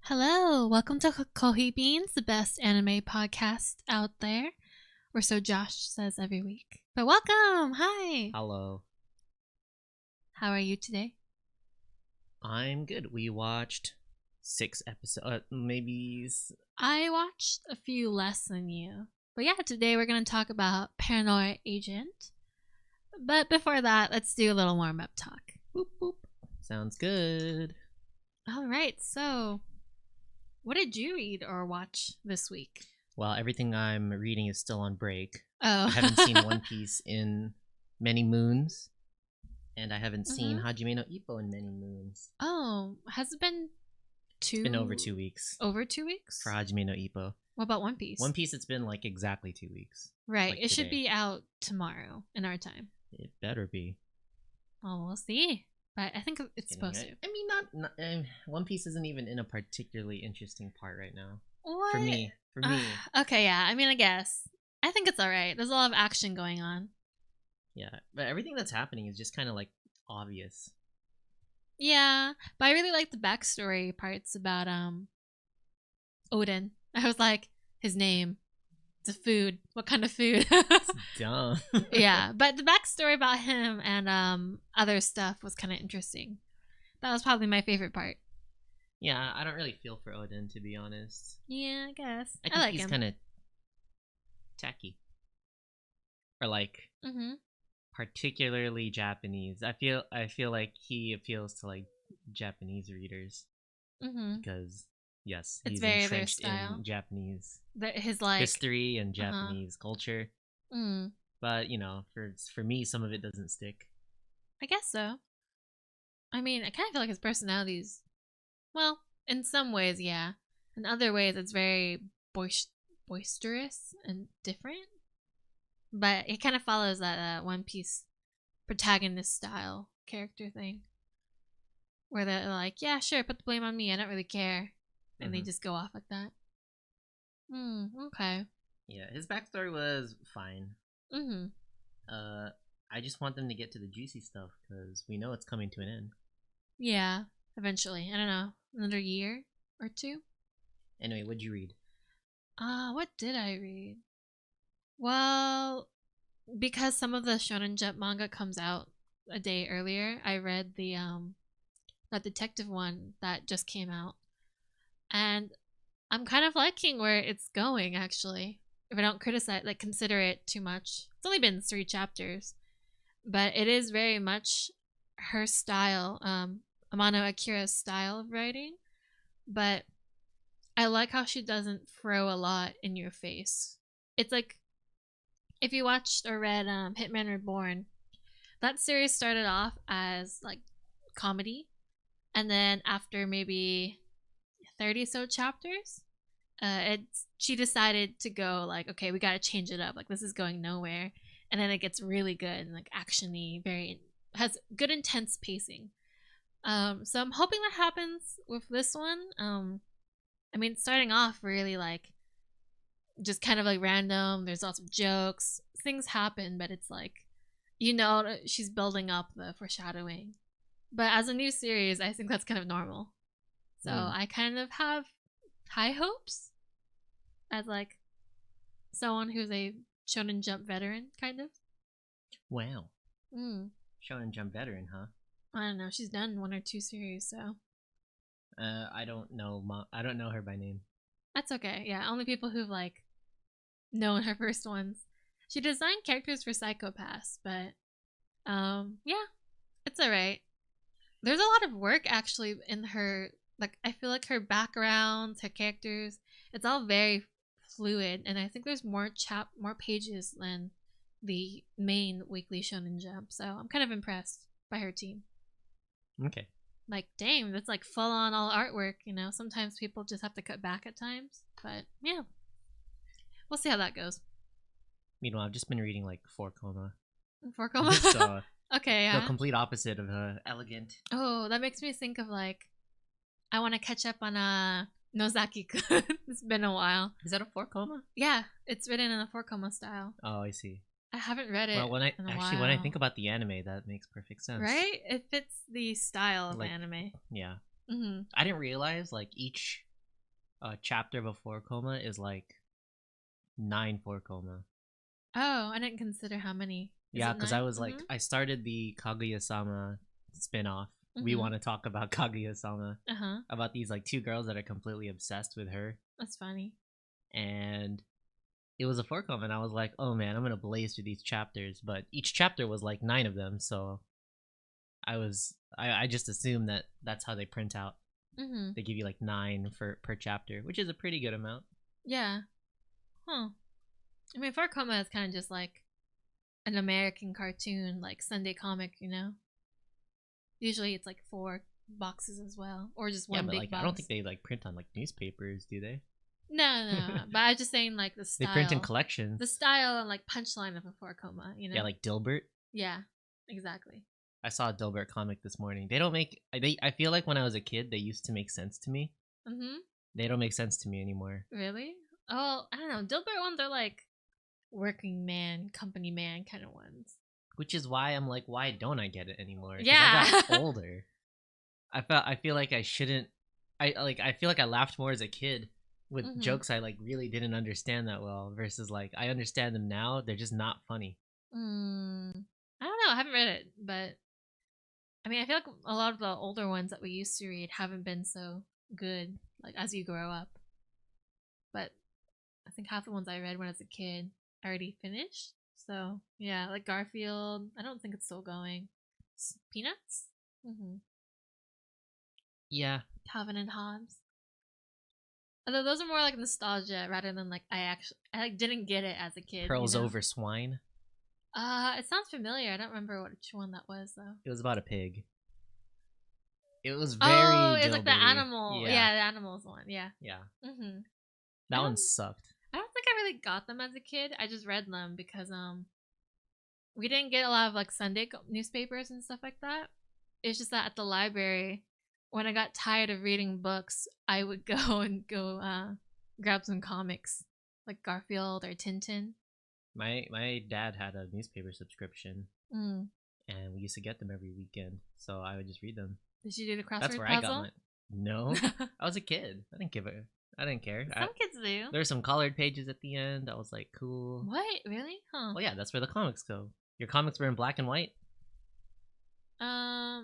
Hello, welcome to Kohi Beans, the best anime podcast out there, or so Josh says every week. But welcome, hi. Hello. How are you today? I'm good. We watched 6 episodes, maybe. I watched a few less than you. But yeah, today we're going to talk about Paranoia Agent. But before that, let's do a little warm-up talk. Boop, boop. Sounds good. All right, so what did you read or watch this week? Well, everything I'm reading is still on break. Oh. I haven't seen One Piece in many moons. And I haven't seen Hajime no Ippo in many moons. Oh, has it been two? It's been over 2 weeks. Over 2 weeks? For Hajime no Ippo. What about One Piece? One Piece, it's been like exactly 2 weeks. Right. Like it should today. be out tomorrow in our time. It better be. Well, we'll see. But I think it's supposed to. I mean, not One Piece isn't even in a particularly interesting part right now. What? For me. Okay, yeah. I mean, I guess. I think it's alright. There's a lot of action going on. Yeah, but everything that's happening is just kind of like obvious. Yeah, but I really like the backstory parts about Odin. I was like, his name, the food, what kind of food? It's dumb. Yeah, but the backstory about him and other stuff was kind of interesting. That was probably my favorite part. Yeah, I don't really feel for Odin, to be honest. Yeah, I guess. I think like he's him. kind of tacky, or like particularly Japanese. I feel like he appeals to like Japanese readers because yes, It's he's very their entrenched style. in Japanese His like history and Japanese culture. But you know, for me, some of it doesn't stick. I guess so. I mean, I kind of feel like his personality's, well, in some ways, yeah. In other ways, it's very boisterous and different. But it kind of follows that One Piece protagonist style character thing. Where they're like, yeah, sure, put the blame on me, I don't really care. And they just go off like that. Okay. Yeah, his backstory was fine. I just want them to get to the juicy stuff because we know it's coming to an end. Yeah, eventually. I don't know, another year or two. Anyway, what'd you read? What did I read? Well, because some of the Shonen Jump manga comes out a day earlier, I read the that detective one that just came out. And I'm kind of liking where it's going, actually. If I don't consider it too much. It's only been 3 chapters. But it is very much her style, Amano Akira's style of writing. But I like how she doesn't throw a lot in your face. It's like, if you watched or read Hitman Reborn, that series started off as like comedy. And then after maybe 30 so chapters, she decided to go like, okay, we gotta change it up. Like, this is going nowhere. And then it gets really good and like actiony, has good intense pacing. So I'm hoping that happens with this one. I mean, starting off really like just kind of like random. There's lots of jokes. Things happen, but it's like, you know, she's building up the foreshadowing. But as a new series, I think that's kind of normal. So I kind of have high hopes as like someone who's a Shonen Jump veteran, kind of. Wow. Shonen Jump veteran, huh? I don't know. She's done 1 or 2 series, so. I don't know. I don't know her by name. That's okay. Yeah, only people who've like known her first ones. She designed characters for Psycho-Pass, but yeah, it's alright. There's a lot of work actually in her. Like, I feel like her backgrounds, her characters, it's all very fluid, and I think there's more pages than the main weekly Shonen Jump. So I'm kind of impressed by her team. Okay. Like, dang, that's like full on all artwork, you know. Sometimes people just have to cut back at times, but yeah, we'll see how that goes. Meanwhile, I've just been reading like 4 Coma. 4 Coma. So okay, yeah. The complete opposite of elegant. Oh, that makes me think of like, I want to catch up on Nozaki-kun. It's been a while. Is that a 4 Coma? Yeah, it's written in a 4 Coma style. Oh, I see. I haven't read it. Well, when I think about the anime, that makes perfect sense. Right? It fits the style of anime. Yeah. I didn't realize like each a chapter of a 4 coma is like 9 4 coma. Oh, I didn't consider how many. Is Yeah, it because I 9? was like, I started the Kaguya-sama spin-off. We Mhm. want to talk about Kaguya-sama, Uh-huh. about these like two girls that are completely obsessed with her, That's funny. and it was a 4 coma, and I was like, oh man, I'm gonna blaze through these chapters. But each chapter was like 9 of them, so I just assumed that that's how they print out. Mhm. They give you like 9 for per chapter, which is a pretty good amount. Yeah. Huh. I mean, 4 is kind of just like an American cartoon, like Sunday comic, you know? Usually it's like 4 boxes as well, or just Yeah, one but big like box. I don't think they like print on like newspapers, do they? No. But I was just saying, like, the They style. print in collections. The style and, like, punchline of a 4 you know? Yeah, like Dilbert. Yeah, exactly. I saw a Dilbert comic this morning. They don't make. I feel like when I was a kid, they used to make sense to me. Mm-hmm. They don't make sense to me anymore. Really? Oh, I don't know. Dilbert ones are like working man, company man kind of ones. Which is why I'm like, why don't I get it anymore? 'Cause Yeah. I got older. I feel like I shouldn't. I feel like I laughed more as a kid with Mhm. jokes I like really didn't understand that well versus like I understand them now. They're just not funny. I don't know. I haven't read it, but I mean, I feel like a lot of the older ones that we used to read haven't been so good, like as you grow up. But I think half the ones I read when I was a kid I already finished. So yeah, like Garfield. I don't think it's still going. Peanuts. Mm-hmm. Yeah. Calvin and Hobbes. Although those are more like nostalgia rather than like I like didn't get it as a kid. Pearls you know? over swine. It sounds familiar. I don't remember which one that was though. It was about a pig. It was very. Oh, it's like the Dilberty. animal. Yeah, the animals one. Yeah. Yeah. Mm-hmm. That one sucked. I don't think I really got them as a kid. I just read them because we didn't get a lot of like Sunday newspapers and stuff like that. It's just that at the library, when I got tired of reading books, I would go and grab some comics like Garfield or Tintin. My dad had a newspaper subscription, and we used to get them every weekend. So I would just read them. Did you do the crossword That's where puzzle? I got my. No, I was a kid. I didn't give it. I didn't care. Some kids do. There were some colored pages at the end. I was like, cool. What? Really? Huh. Well, yeah, that's where the comics go. Your comics were in black and white?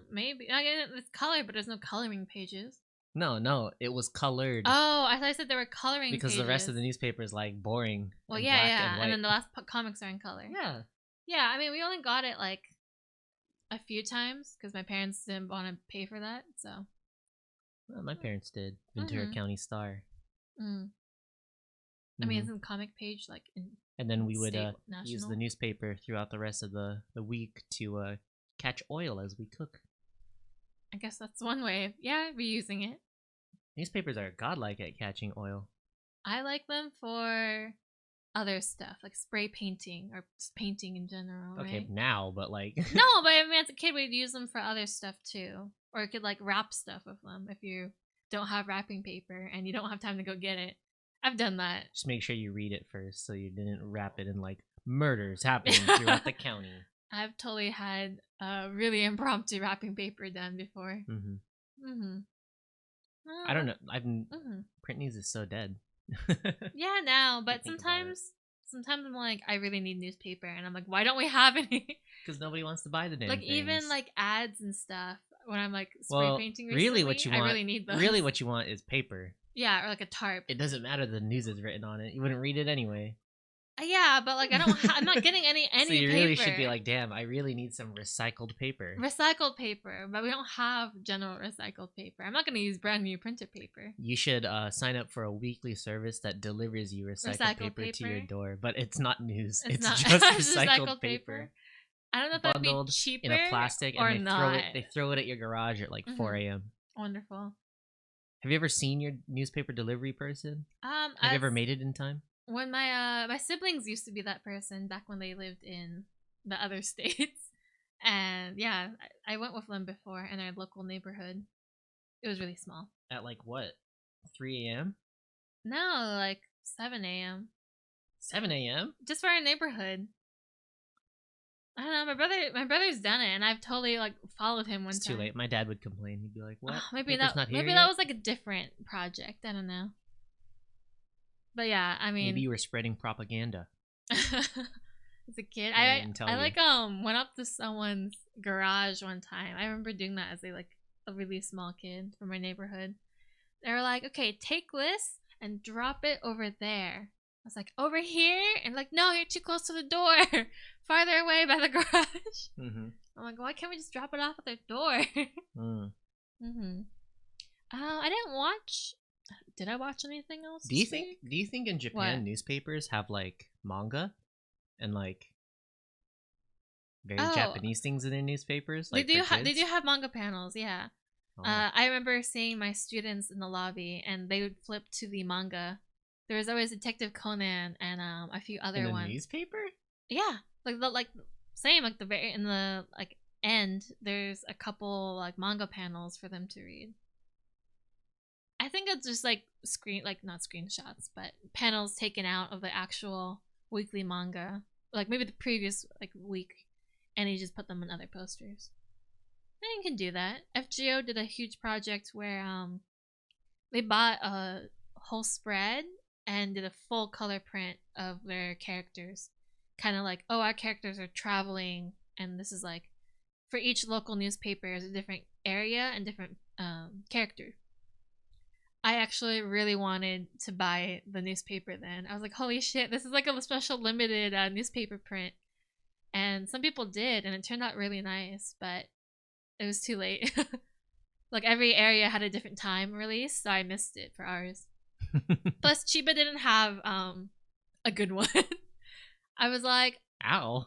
Maybe. I guess it's colored, but there's no coloring pages. No, it was colored. Oh, I thought I said there were coloring because pages. the rest of the newspaper is like boring. Well, and yeah, black yeah. and white. And then the last comics are in color. Yeah. Yeah, I mean, we only got it like a few times because my parents didn't want to pay for that, so. Well, my parents did. Ventura County Star. I mean, isn't comic page like in and then we would state, use the newspaper throughout the rest of the week to catch oil as we cook. I guess that's one way of, reusing it. Newspapers are godlike at catching oil. I like them for other stuff, like spray painting or just painting in general, Okay, right? now, but like... No, but I mean, as a kid, we'd use them for other stuff too. Or you could like wrap stuff with them if you don't have wrapping paper and you don't have time to go get it. I've done that. Just make sure you read it first so you didn't wrap it in like murders happening throughout the county. I've totally had really impromptu wrapping paper done before. I don't know. Print news is so dead. Yeah, now, but sometimes I'm like, I really need newspaper, and I'm like, why don't we have any? Because nobody wants to buy the damn like things. Even like ads and stuff. When I'm like spray painting recently, really what you want, I really need those. Really, what you want is paper. Yeah, or like a tarp. It doesn't matter the news is written on it. You wouldn't read it anyway. Yeah, but like I'm not getting any So you paper. really should be like, damn, I really need some recycled paper. Recycled paper, but we don't have general recycled paper. I'm not going to use brand new printed paper. You should sign up for a weekly service that delivers you recycled paper to your door, but it's not news. It's just recycled paper. I don't know if that'd be cheaper in a plastic, or and they throw it at your garage at like 4 a.m. Wonderful. Have you ever seen your newspaper delivery person? Have you ever made it in time? When my siblings used to be that person back when they lived in the other states, and yeah, I went with them before in our local neighborhood. It was really small. At like what, 3 a.m.? No, like 7 a.m. 7 a.m. Just for our neighborhood. I don't know. My brother's done it, and I've totally like followed him one time. It's too late. My dad would complain. He'd be like, "What? Maybe that was like a different project. I don't know." But yeah, I mean, maybe you were spreading propaganda. as a kid, I like went up to someone's garage one time. I remember doing that as a really small kid from my neighborhood. They were like, "Okay, take this and drop it over there." I was like, "Over here?" And like, "No, you're too close to the door. Farther away by the garage." Mm-hmm. I'm like, "Why can't we just drop it off at their door?" Mm-hmm. I didn't watch. Did I watch anything else? Do you think in Japan newspapers have like manga and like very Japanese things in their newspapers? Like they do have manga panels, yeah. Oh. I remember seeing my students in the lobby, and they would flip to the manga. There was always Detective Conan and a few other ones. In the newspaper? Yeah, same in the end. There's a couple like manga panels for them to read. I think it's just like not screenshots, but panels taken out of the actual weekly manga, like maybe the previous week, and he just put them in other posters. And you can do that. FGO did a huge project where they bought a whole spread and did a full color print of their characters, kind of like, oh, our characters are traveling, and this is like for each local newspaper is a different area and different character. I actually really wanted to buy the newspaper then. I was like, holy shit, this is like a special limited newspaper print. And some people did, and it turned out really nice, but it was too late. Like every area had a different time release, so I missed it for ours. Plus, Chiba didn't have a good one. I was like, ow.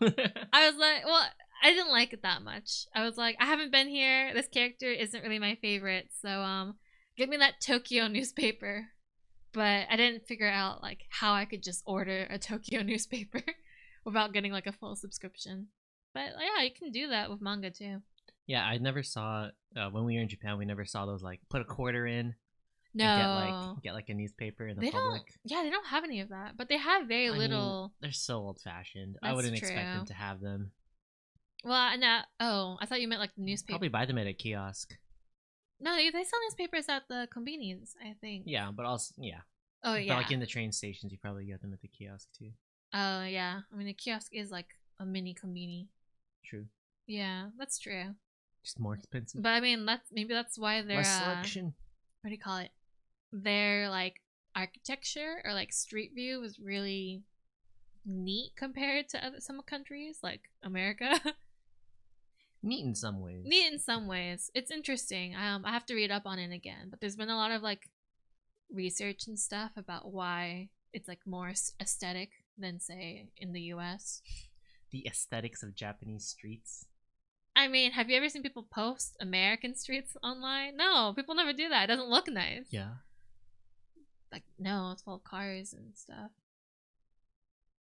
I was like, well, I didn't like it that much. I was like, I haven't been here. This character isn't really my favorite, so give me that Tokyo newspaper. But I didn't figure out like how I could just order a Tokyo newspaper without getting like a full subscription. But yeah, you can do that with manga too. Yeah, I never saw when we were in Japan. We never saw those like put a quarter in. No, and get like a newspaper in the public. They don't have any of that, but they have very little. They're so old fashioned. I wouldn't expect them to have them. Well, no. Oh, I thought you meant like the newspaper. Probably buy them at a kiosk. No, they sell newspapers at the convenience, I think. Yeah, but also yeah. Oh yeah. But like in the train stations, you probably get them at the kiosk too. Oh yeah, I mean the kiosk is like a mini convenience. True. Yeah, that's true. Just more expensive. But I mean, that's why they're less selection. What do you call it? Their like architecture or like street view was really neat compared to some countries like America. Neat in some ways. It's interesting. I have to read up on it again, but there's been a lot of like research and stuff about why it's like more aesthetic than say in the US. The aesthetics of Japanese streets. I mean, have you ever seen people post American streets online? No, people never do that. It doesn't look nice. Yeah. Like, no, it's full of cars and stuff.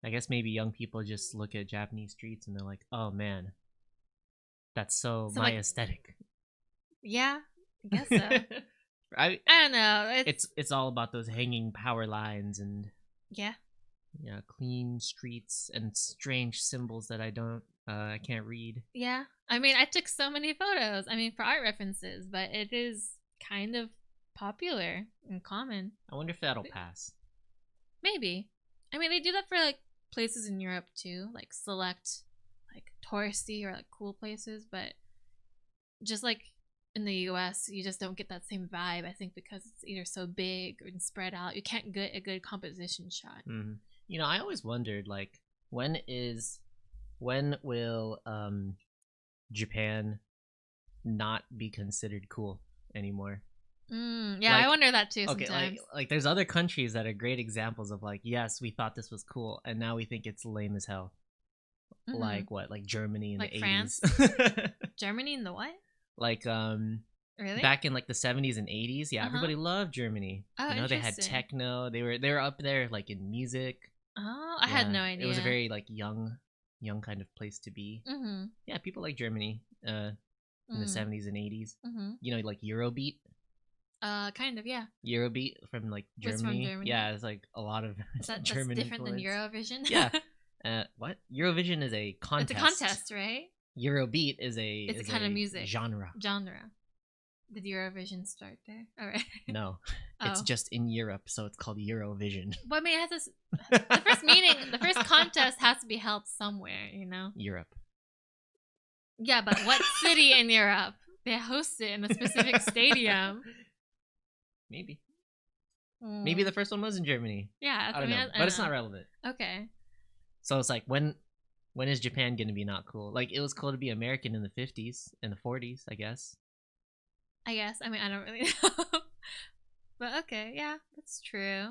I guess maybe young people just look at Japanese streets and they're like, oh man, that's so my aesthetic. Yeah, I guess so. I don't know. It's all about those hanging power lines and yeah, clean streets and strange symbols that I can't read. Yeah, I mean, I took so many photos. I mean, for art references, but it is kind of popular and common. I wonder if that'll pass. Maybe. I mean, they do that for like places in Europe too, like select like touristy or like cool places, but just like in the US, you just don't get that same vibe, I think, because it's either so big or spread out. You can't get a good composition shot. Mm-hmm. I always wondered like when will Japan not be considered cool anymore? Yeah, I wonder that too sometimes. Okay, like there's other countries that are great examples of like, yes, we thought this was cool, and now we think it's lame as hell. Mm-hmm. Like what? Like Germany in the 80s. France? Germany in the what? Like really? Back in like the 70s and 80s, yeah, everybody loved Germany. Oh, they had techno. They were up there like in music. Oh, I had no idea. It was a very like young kind of place to be. Mm-hmm. Yeah, people like Germany in the 70s and 80s. Mm-hmm. Like Eurobeat. Kind of, yeah. Eurobeat from like Germany. From Germany. Yeah, it's like a lot of German that's different influence. Than Eurovision. Yeah. What? Eurovision is a contest. It's a contest, right? Eurobeat is a kind of music genre. Did Eurovision start there? All right. No. It's Oh. just in Europe, so it's called Eurovision. But I mean, it has this. The first contest has to be held somewhere, you know? Europe. Yeah, but what city in Europe? They host it in a specific stadium. Maybe. Maybe the first one was in Germany. Yeah, I don't know. But it's not relevant. Okay. So it's like, when is Japan going to be not cool? Like, it was cool to be American in the 50s and the 40s, I guess. I mean, I don't really know. But okay, yeah, that's true.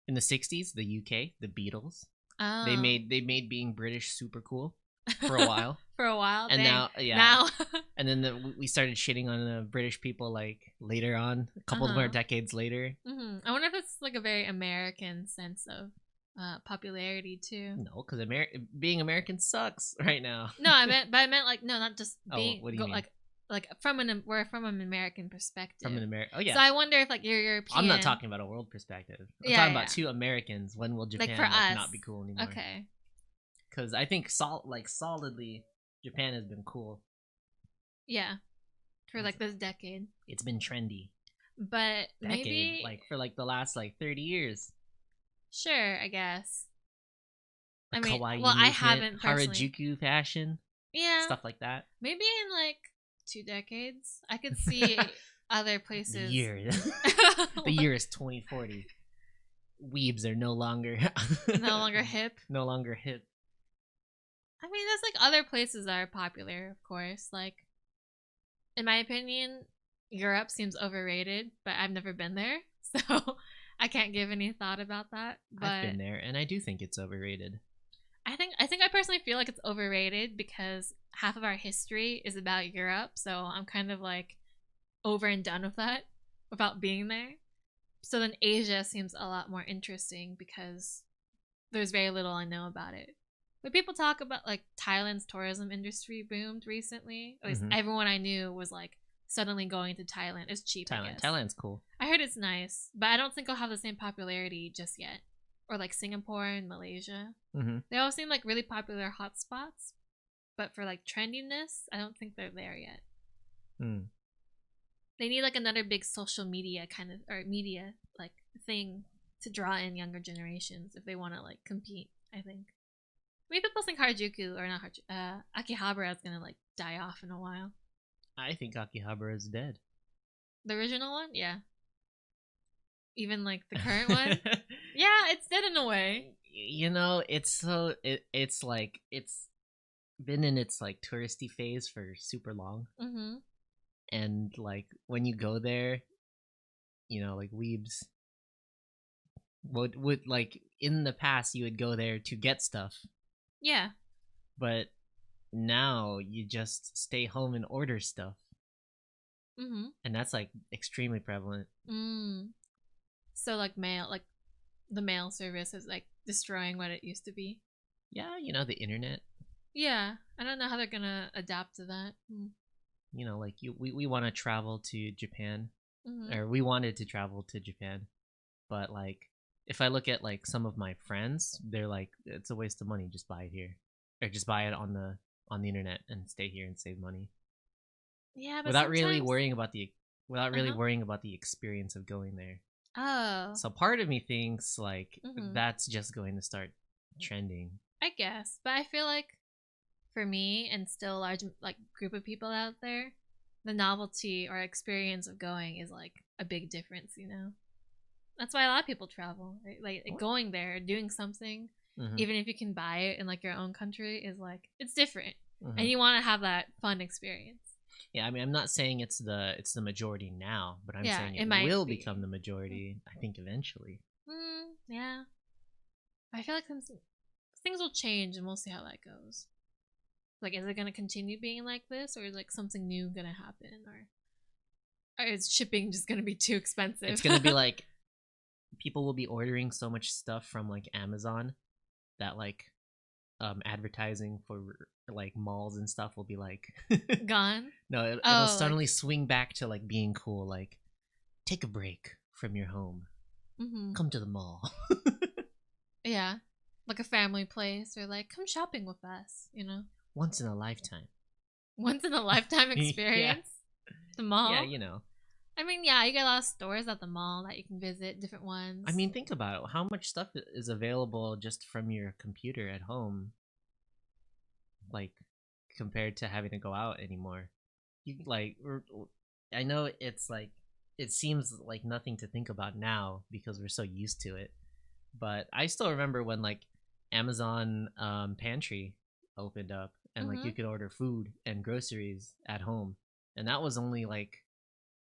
In the 60s, the UK, the Beatles. Oh. They made being British super cool for a while. For a while. And dang. now and then we started shitting on the British people like later on, a couple more decades later. I wonder if it's like a very American sense of popularity too. No, because being American sucks right now. No, I meant like, no, not just being. What do you mean? Like we're from an American perspective. From an American. Oh yeah. So I wonder if like you're European. I'm not talking about a world perspective. I'm talking about two Americans. When will Japan like for us, not be cool anymore? Okay. Because I think solidly, Japan has been cool. Yeah, for like this decade. It's been trendy. But maybe like for like the last like 30 years. Sure, I guess. The I mean, kawaii well, movement, I haven't personally. Harajuku fashion. Yeah. Stuff like that. Maybe in like 2 decades, I could see other places. The year is 2040. Weebs are no longer hip. No longer hip. I mean, there's like other places that are popular, of course. Like, in my opinion, Europe seems overrated, but I've never been there, so I can't give any thought about that. But I've been there, and I do think it's overrated. I think I personally feel like it's overrated because half of our history is about Europe, so I'm kind of like over and done with that without being there. So then Asia seems a lot more interesting because there's very little I know about it. But people talk about like Thailand's tourism industry boomed recently. At least everyone I knew was like suddenly going to Thailand. It's cheap. Thailand's cool. I heard it's nice, but I don't think it'll have the same popularity just yet. Or like Singapore and Malaysia. They all seem like really popular hotspots, but for like trendiness, I don't think they're there yet. They need like another big social media kind of, or media like thing to draw in younger generations if they want to like compete, I think. I mean, people think Harajuku, or not Harajuku, Akihabara is gonna like die off in a while. I think Akihabara is dead. The original one? Yeah. Even like the current one? Yeah, it's dead in a way. You know, it's like it's been in its like touristy phase for super long. And like when you go there, you know, like weebs would like in the past you would go there to get stuff. Yeah. But now you just stay home and order stuff. And that's like extremely prevalent. So like the mail service is like destroying what it used to be. Yeah, you know, the internet. Yeah, I don't know how they're gonna adapt to that. You know, like we want to travel to Japan, or we wanted to travel to Japan, but like if I look at like some of my friends, they're like, it's a waste of money. Just buy it here, or just buy it on the internet and stay here and save money. Yeah, but without really worrying about the experience of going there. Oh. So part of me thinks like that's just going to start trending. I guess, but I feel like for me and still a large like group of people out there, the novelty or experience of going is like a big difference, you know. That's why a lot of people travel, right? Like going there, doing something, even if you can buy it in like your own country, is like it's different, and you want to have that fun experience. Yeah, I mean, I'm not saying it's the majority now, but I'm saying it will become the majority. I think eventually. Yeah, I feel like things will change, and we'll see how that goes. Like, is it gonna continue being like this, or is like something new gonna happen, or is shipping just gonna be too expensive? It's gonna be like people will be ordering so much stuff from like Amazon that like advertising for like malls and stuff will be like gone. No, it'll suddenly swing back to like being cool. Like, take a break from your home, come to the mall. Yeah, like a family place, or like come shopping with us, you know. Once in a lifetime experience. Yeah. The mall. Yeah, you know. I mean, yeah, you get a lot of stores at the mall that you can visit, different ones. I mean, think about it. How much stuff is available just from your computer at home, like compared to having to go out anymore? You like, I know it's like it seems like nothing to think about now because we're so used to it, but I still remember when like Amazon Pantry opened up and like you could order food and groceries at home, and that was only like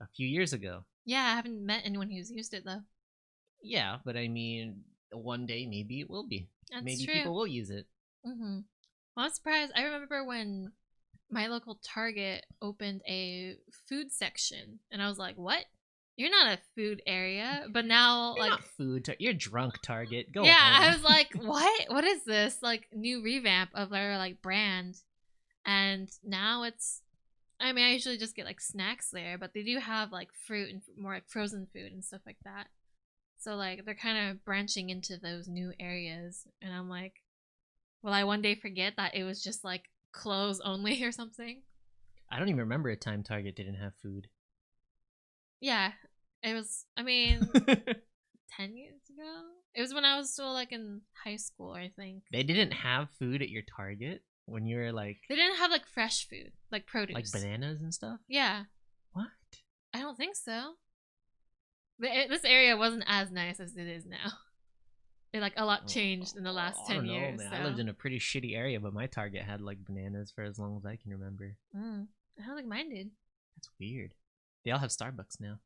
a few years ago. Yeah, I haven't met anyone who's used it though. Yeah, but I mean, one day maybe it will be. That's maybe true. people will use it. Well, I'm surprised. I remember when my local Target opened a food section, and I was like, "What? You're not a food area." But now, You're like, not food. You're drunk. Target. Go yeah, home. I was like, "What? What is this? Like new revamp of their like brand?" And now it's. I mean, I usually just get like snacks there, but they do have like fruit and more like frozen food and stuff like that. So like they're kind of branching into those new areas, and I'm like, will I one day forget that it was just like clothes only or something? I don't even remember a time Target didn't have food. Yeah, it was. I mean, 10 years ago. It was when I was still like in high school, I think. They didn't have food at your Target when you were like. They didn't have like fresh food, like produce, like bananas and stuff. Yeah. What? I don't think so. This area wasn't as nice as it is now. It like a lot changed in the last 10 years. Man. So. I lived in a pretty shitty area, but my Target had like bananas for as long as I can remember. I don't think mine did. That's weird. They all have Starbucks now.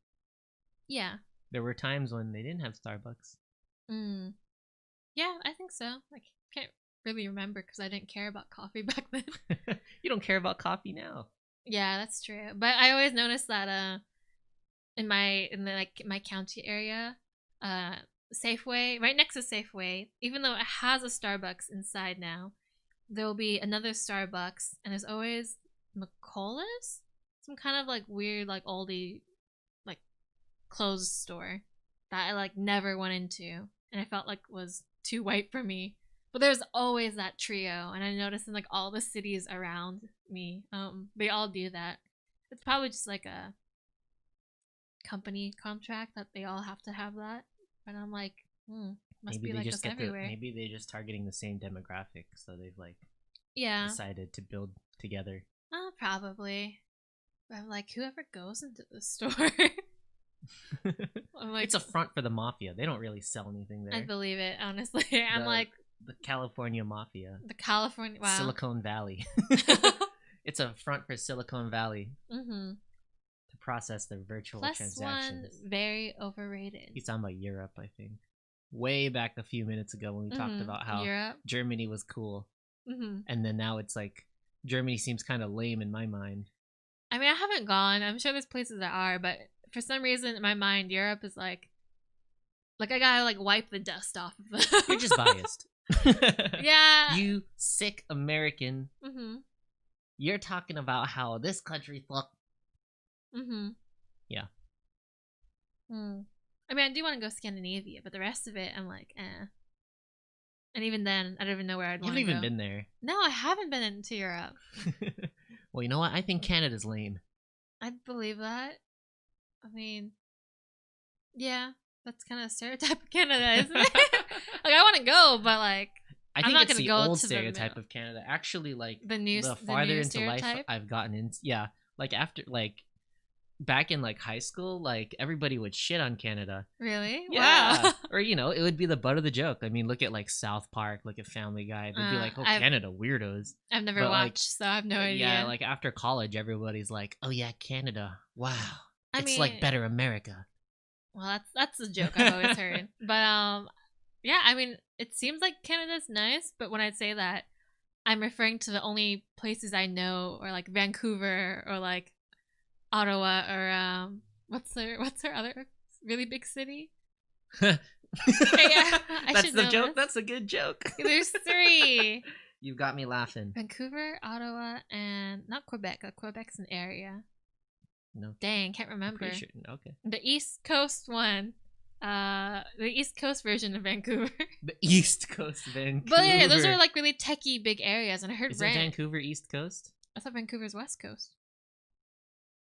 Yeah. There were times when they didn't have Starbucks. Yeah, I think so. I can't really remember because I didn't care about coffee back then. You don't care about coffee now. Yeah, that's true. But I always noticed that in my county area, Safeway, right next to Safeway, even though it has a Starbucks inside now, there'll be another Starbucks, and there's always McCullough's, some kind of like weird like oldie like clothes store that I like never went into, and I felt like was too white for me. But there's always that trio, and I noticed in like all the cities around me, they all do that. It's probably just like a company contract that they all have to have that. But I'm like, must maybe be like this everywhere. Maybe they're just targeting the same demographic, so they've like decided to build together. Oh, probably. But I'm like, whoever goes into the store. I'm like, it's a front for the mafia. They don't really sell anything there. I believe it, honestly. I'm like the California mafia. The California Silicon Valley. It's a front for Silicon Valley. To process their virtual transactions. One, very overrated. He's talking about Europe, I think. Way back a few minutes ago when we talked about how Europe? Germany was cool. And then now it's like Germany seems kind of lame in my mind. I mean, I haven't gone. I'm sure there's places that are, but for some reason in my mind, Europe is like I gotta like wipe the dust off of them. You're just biased. Yeah. You sick American. You're talking about how this country fuck. Yeah. I mean, I do want to go Scandinavia, but the rest of it, I'm like, eh. And even then, I don't even know where I'd want to go. You haven't even been there. No, I haven't been into Europe. Well, you know what? I think Canada's lame. I believe that. I mean, yeah, that's kind of a stereotype of Canada, isn't it? Like, I want to go, but like, I think I'm not it's gonna the go old to stereotype of Canada. Actually, like the farther into life I've gotten in, like after like back in like high school, like everybody would shit on Canada. Really? Yeah. Wow. Or it would be the butt of the joke. I mean, look at like South Park, look at Family Guy. They'd be like, "Oh, Canada, weirdos." I've never watched, like, so I have no idea. Yeah, like after college, everybody's like, "Oh yeah, Canada. Wow, it's like better America." Well, that's a joke I've always heard. But yeah, I mean, it seems like Canada's nice, but when I say that, I'm referring to the only places I know, or like Vancouver, or like Ottawa, or what's their other really big city? That's the joke. This. That's a good joke. There's 3. You've got me laughing. Vancouver, Ottawa, and not Quebec. Quebec's an area. No. Dang, can't remember. Sure. Okay. The East Coast one. The East Coast version of Vancouver. The East Coast Vancouver. But yeah, those are like really techie big areas, and I heard Is it Vancouver East Coast? I thought Vancouver's West Coast.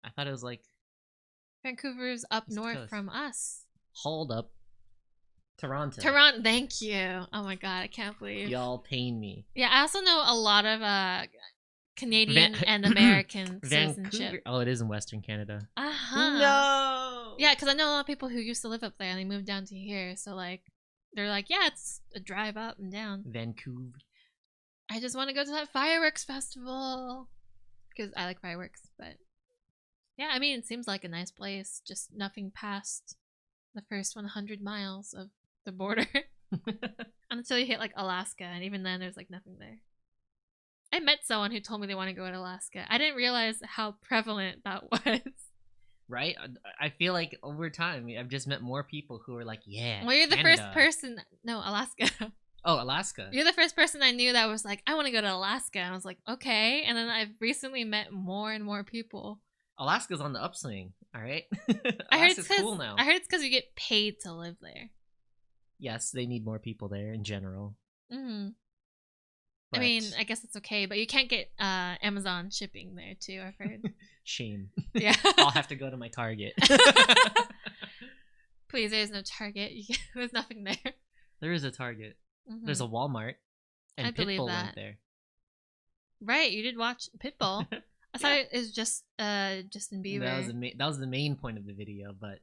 I thought it was like Vancouver's up East north Coast. from us. Hold up. Toronto. Toronto, thank you. Oh my god, I can't believe. Y'all pain me. Yeah, I also know a lot of Canadian and American citizenship. Vancouver. Oh, it is in Western Canada. Uh-huh. No. Yeah, because I know a lot of people who used to live up there and they moved down to here. So, like, they're like, yeah, it's a drive up and down. Vancouver. I just want to go to that fireworks festival. Because I like fireworks. But, yeah, I mean, it seems like a nice place. Just nothing past the first 100 miles of the border. Until you hit, like, Alaska. And even then, there's, like, nothing there. I met someone who told me they want to go to Alaska. I didn't realize how prevalent that was. Right? I feel like over time, I've just met more people who are like, yeah. Well, you're the Canada. first person. No, Alaska. Oh, Alaska. You're the first person I knew that was like, I want to go to Alaska. And I was like, okay. And then I've recently met more and more people. Alaska's on the upswing, all right? I heard it's cool now. I heard it's because you get paid to live there. Yes, they need more people there in general. Mm-hmm. But... I mean, I guess it's okay, but you can't get Amazon shipping there too, I've heard. Shame. Yeah. I'll have to go to my Target. Please, there's no Target. There's nothing there. There is a Target. Mm-hmm. There's a Walmart. And I believe Pitbull that. went there. Right, you did watch Pitbull. I thought it was just Justin Bieber. That was the main point of the video, but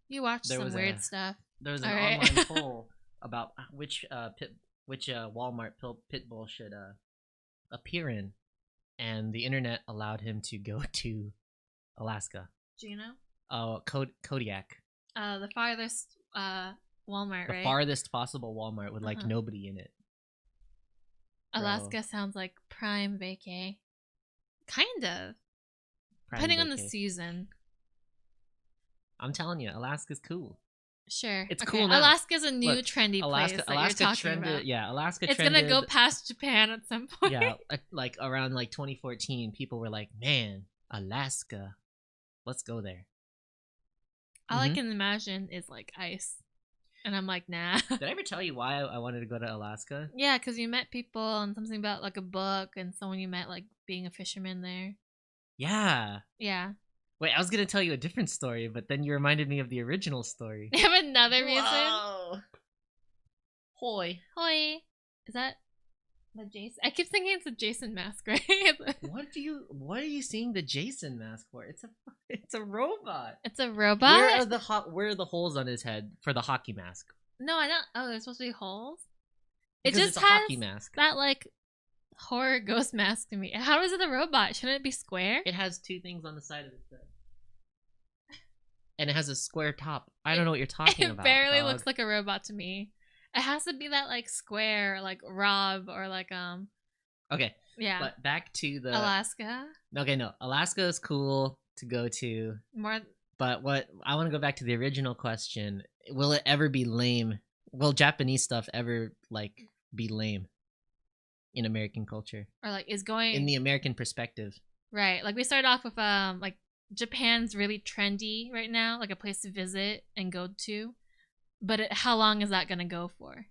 you watched some weird stuff. There was an online poll about which Walmart Pitbull should appear in, and the internet allowed him to go to Alaska. Do you know? Oh, Kodiak. The farthest Walmart, right? The farthest possible Walmart with like nobody in it. Alaska sounds like prime vacay. Kind of. Depending on the season. I'm telling you, Alaska's cool. Sure. It's cool now. Alaska's a new trendy place that Alaska you're talking about. Yeah, Alaska it's gonna go past Japan at some point. Yeah, like around like 2014, people were like, man, Alaska. Let's go there. All I can imagine is like ice. And I'm like, nah. Did I ever tell you why I wanted to go to Alaska? Yeah, because you met people and something about like a book and someone you met like being a fisherman there. Yeah. Yeah. Wait, I was going to tell you a different story, but then you reminded me of the original story. You have another reason? Whoa. Hoi. Hoi. Is that the Jason? I keep thinking it's a Jason mask, right? What are you seeing the Jason mask for? It's a robot. It's a robot? Where are the holes on his head for the hockey mask? No, I don't. Oh, there's supposed to be holes? Because it just it's a has hockey mask. That like horror ghost mask to me. How is it a robot? Shouldn't it be square? It has two things on the side of its head. And it has a square top. I don't know what you're talking about. It barely looks like a robot to me. It has to be that like square, like Rob or like Okay. Yeah. But back to the Alaska. Okay, no. Alaska is cool to go to. More. But what I want to go back to the original question: will it ever be lame? Will Japanese stuff ever like be lame in American culture? Or like is going in the American perspective? Right. Like we started off with like Japan's really trendy right now, like a place to visit and go to. But how long is that going to go for?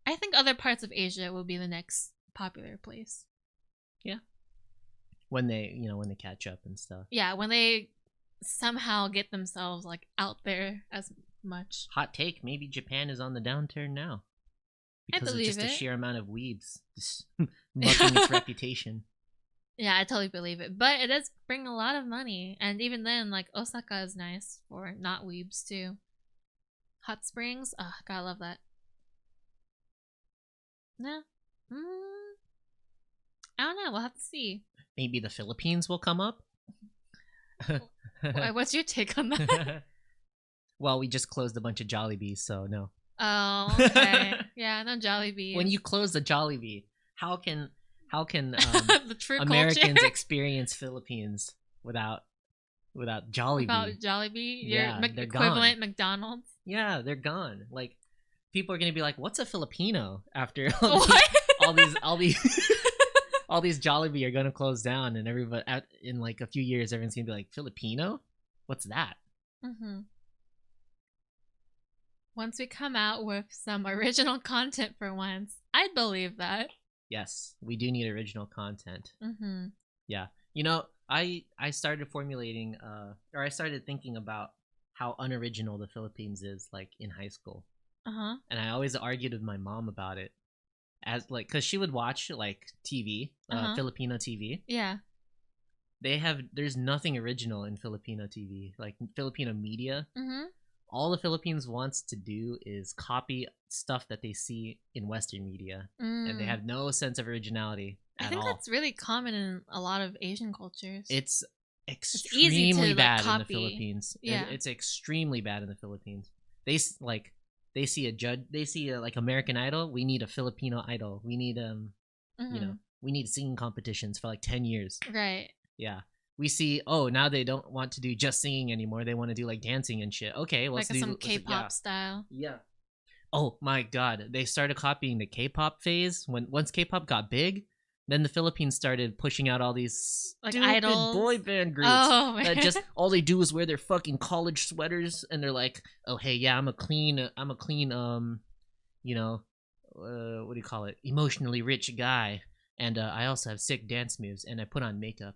I think other parts of Asia will be the next popular place. Yeah. When they catch up and stuff. Yeah, when they somehow get themselves like out there as much. Hot take, maybe Japan is on the downturn now. Because of just the sheer amount of weebs just mucking its reputation. Yeah, I totally believe it. But it does bring a lot of money. And even then, like, Osaka is nice for not weebs, too. Hot springs? Oh, gotta love that. No. I don't know. We'll have to see. Maybe the Philippines will come up? What's your take on that? Well, we just closed a bunch of Jollibees, so no. Oh, okay. Yeah, no Jollibee. When you close the Jollibee, how can the true Americans experience Philippines without Jollibee? Without Jollibee? Yeah, your equivalent gone. McDonald's? Yeah, they're gone. Like, people are gonna be like, "What's a Filipino?" After all these Jollibee are gonna close down, and everybody in like a few years, everyone's gonna be like, "Filipino? What's that?" Mm-hmm. Once we come out with some original content for once, I'd believe that. Yes, we do need original content. Mm-hmm. Yeah. You know, I started formulating or I started thinking about how unoriginal the Philippines is, like in high school. And I always argued with my mom about it, as like because she would watch like TV, Filipino TV. Yeah. There's nothing original in Filipino TV, like Filipino media. All the Philippines wants to do is copy stuff that they see in Western media, and they have no sense of originality at all. I think that's really common in a lot of Asian cultures. It's extremely bad in the Philippines. Yeah, it's extremely bad in the Philippines. They see a judge. They see like American Idol. We need a Filipino Idol. We need you know, we need singing competitions for like 10 years. Right. Yeah. We see, oh, now they don't want to do just singing anymore. They want to do like dancing and shit. Okay, let's do some K-pop style. Yeah. Oh my god, they started copying the K-pop phase. Once K-pop got big, then the Philippines started pushing out all these like stupid idols, boy band groups that just all they do is wear their fucking college sweaters, and they're like, oh hey, yeah, I'm a clean you know, what do you call it? Emotionally rich guy, and I also have sick dance moves, and I put on makeup.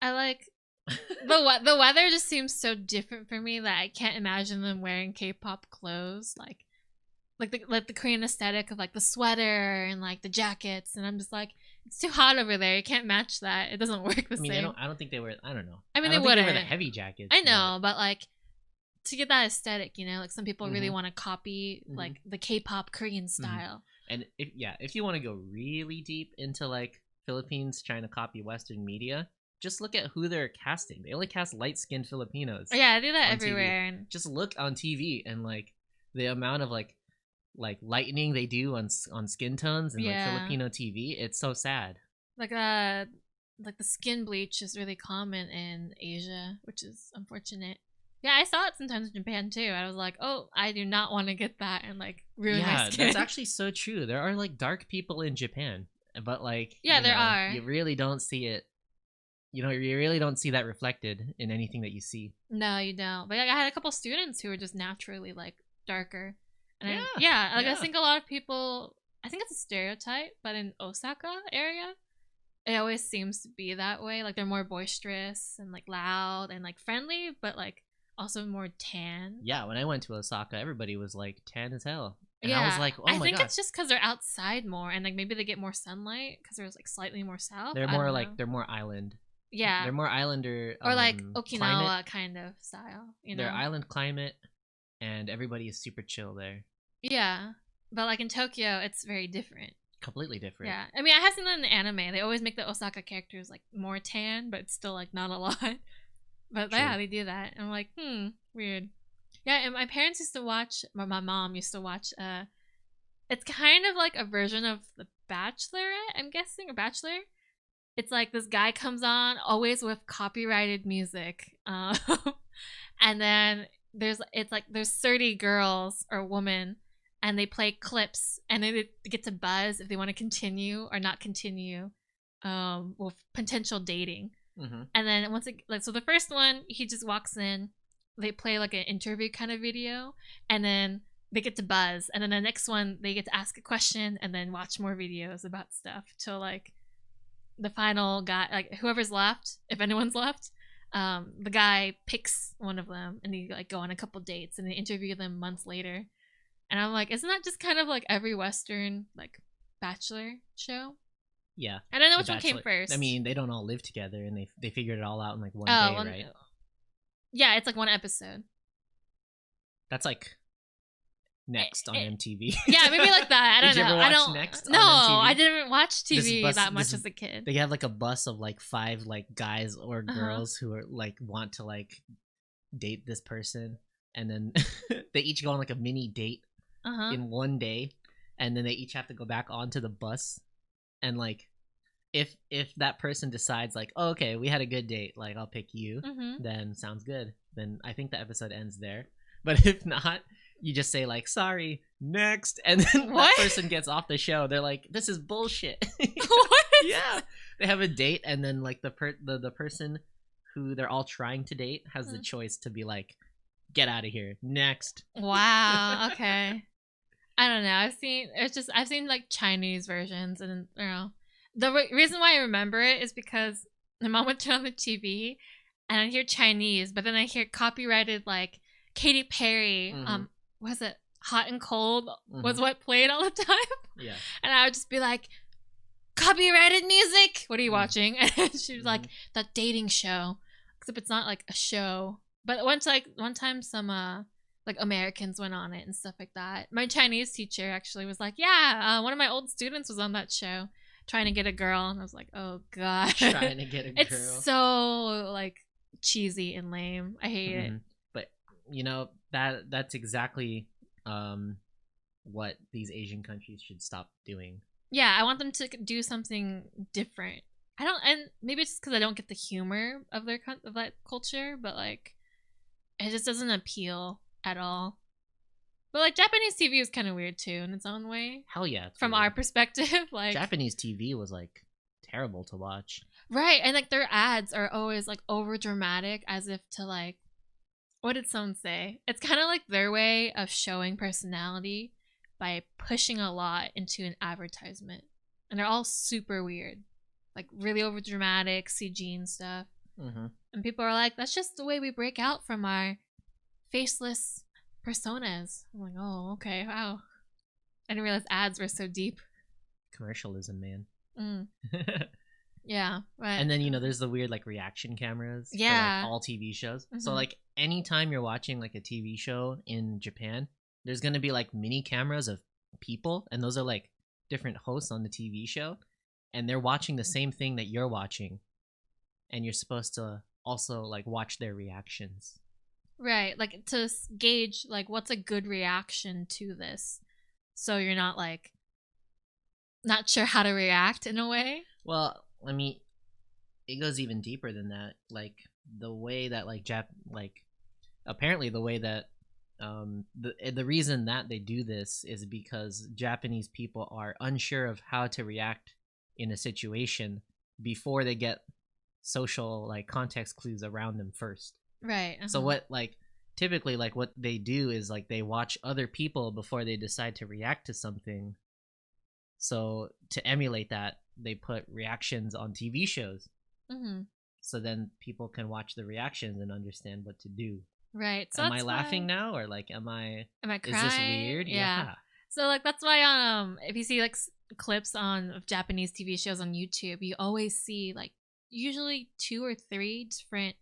I like the weather just seems so different for me that I can't imagine them wearing K-pop clothes, like the Korean aesthetic of like the sweater and like the jackets, and I'm just like, it's too hot over there. You can't match that. It doesn't work the same. I don't think they wear. I don't know. I mean, they wouldn't. They wear the heavy jackets. I know, but like to get that aesthetic, you know, like some people really want to copy like the K-pop Korean style. And if you want to go really deep into like Philippines trying to copy Western media, just look at who they're casting. They only cast light-skinned Filipinos. Yeah, I do that everywhere. And just look on TV and like the amount of like lightning they do on skin tones and like Filipino TV. It's so sad. Like the skin bleach is really common in Asia, which is unfortunate. Yeah, I saw it sometimes in Japan too. I was like, oh, I do not want to get that and like ruin my skin. That's actually so true. There are like dark people in Japan, but like there are. You really don't see it. You really don't see that reflected in anything that you see. No, you don't. But like, I had a couple students who were just naturally like darker. And I think a lot of people, I think it's a stereotype, but in Osaka area, it always seems to be that way. Like they're more boisterous and like loud and like friendly, but like also more tan. Yeah, when I went to Osaka, everybody was like tan as hell. And I was like, oh my god. I think it's just because they're outside more and like maybe they get more sunlight because there's like slightly more south. They're more like, they're more island. Yeah. They're more islander. Or like Okinawa climate. Kind of style. You know? They're island climate and everybody is super chill there. Yeah. But like in Tokyo, it's very different. Completely different. Yeah. I mean, I have seen that in the anime. They always make the Osaka characters like more tan, but it's still like not a lot. But yeah, they do that. And I'm like, weird. Yeah, and my parents used to watch, my mom used to watch, it's kind of like a version of The Bachelorette, I'm guessing, or Bachelor. It's like this guy comes on always with copyrighted music. And then there's 30 girls or women and they play clips and they get to buzz if they want to continue or not continue with potential dating. And then so the first one, he just walks in, they play like an interview kind of video, and then they get to buzz, and then the next one they get to ask a question and then watch more videos about stuff till like the final guy, like whoever's left, if anyone's left, the guy picks one of them and they like go on a couple dates and they interview them months later. And I'm like, isn't that just kind of like every Western like Bachelor show? Yeah. I don't know which one came first. I mean, they don't all live together and they figured it all out in like one day, right? Yeah, it's like one episode. That's like Next on MTV. Yeah, maybe like that. I don't know. I don't. Next no, I didn't watch TV that much as a kid. They have like a bus of like 5 like guys or girls who are like want to like date this person, and then they each go on like a mini date in one day, and then they each have to go back onto the bus, and like if that person decides like, oh, okay, we had a good date, like I'll pick you, then sounds good. Then I think the episode ends there. But if not, you just say like, sorry, next, and then that person gets off the show. They're like, this is bullshit. What? Yeah, they have a date, and then like the person who they're all trying to date has the choice to be like, get out of here, next. Wow. Okay. I don't know. I've seen like Chinese versions, and you know, the reason why I remember it is because my mom would turn on the TV, and I hear Chinese, but then I hear copyrighted like Katy Perry. Was it Hot and Cold? Was what played all the time. Yeah. And I would just be like, copyrighted music. What are you watching? And she was like, that dating show. Except it's not like a show. But one time some like Americans went on it and stuff like that. My Chinese teacher actually was like, yeah, one of my old students was on that show trying to get a girl, and I was like, oh god, trying to get a girl. It's so like cheesy and lame. I hate it. But you know, that's exactly what these Asian countries should stop doing. Yeah, I want them to do something different. I don't, and maybe it's because I don't get the humor of that culture, but like, it just doesn't appeal at all. But like, Japanese TV is kind of weird too in its own way. Hell yeah, from weird. Our perspective, like Japanese TV was like terrible to watch. Right, and like their ads are always like over dramatic, as if to like, what did someone say? It's kind of like their way of showing personality by pushing a lot into an advertisement, and they're all super weird, like really over dramatic CG and stuff. And people are like, that's just the way we break out from our faceless personas. I'm like, oh, okay, wow. I didn't realize ads were so deep. Commercialism, man. Yeah, right. And then, you know, there's the weird like reaction cameras for like all TV shows. So like anytime you're watching like a TV show in Japan, there's gonna be like mini cameras of people, and those are like different hosts on the TV show, and they're watching the same thing that you're watching, and you're supposed to also like watch their reactions. Right, like to gauge like what's a good reaction to this, so you're not like not sure how to react in a way. Well, I mean, it goes even deeper than that. Like the way that like apparently the way that the reason that they do this is because Japanese people are unsure of how to react in a situation before they get social like context clues around them first. Right. So what like typically like what they do is like they watch other people before they decide to react to something. So to emulate that, they put reactions on TV shows. So then people can watch the reactions and understand what to do. Right. So am I laughing now, or like am I crying? Is this weird? Yeah. So like that's why if you see like clips of Japanese TV shows on YouTube, you always see like usually 2 or 3 different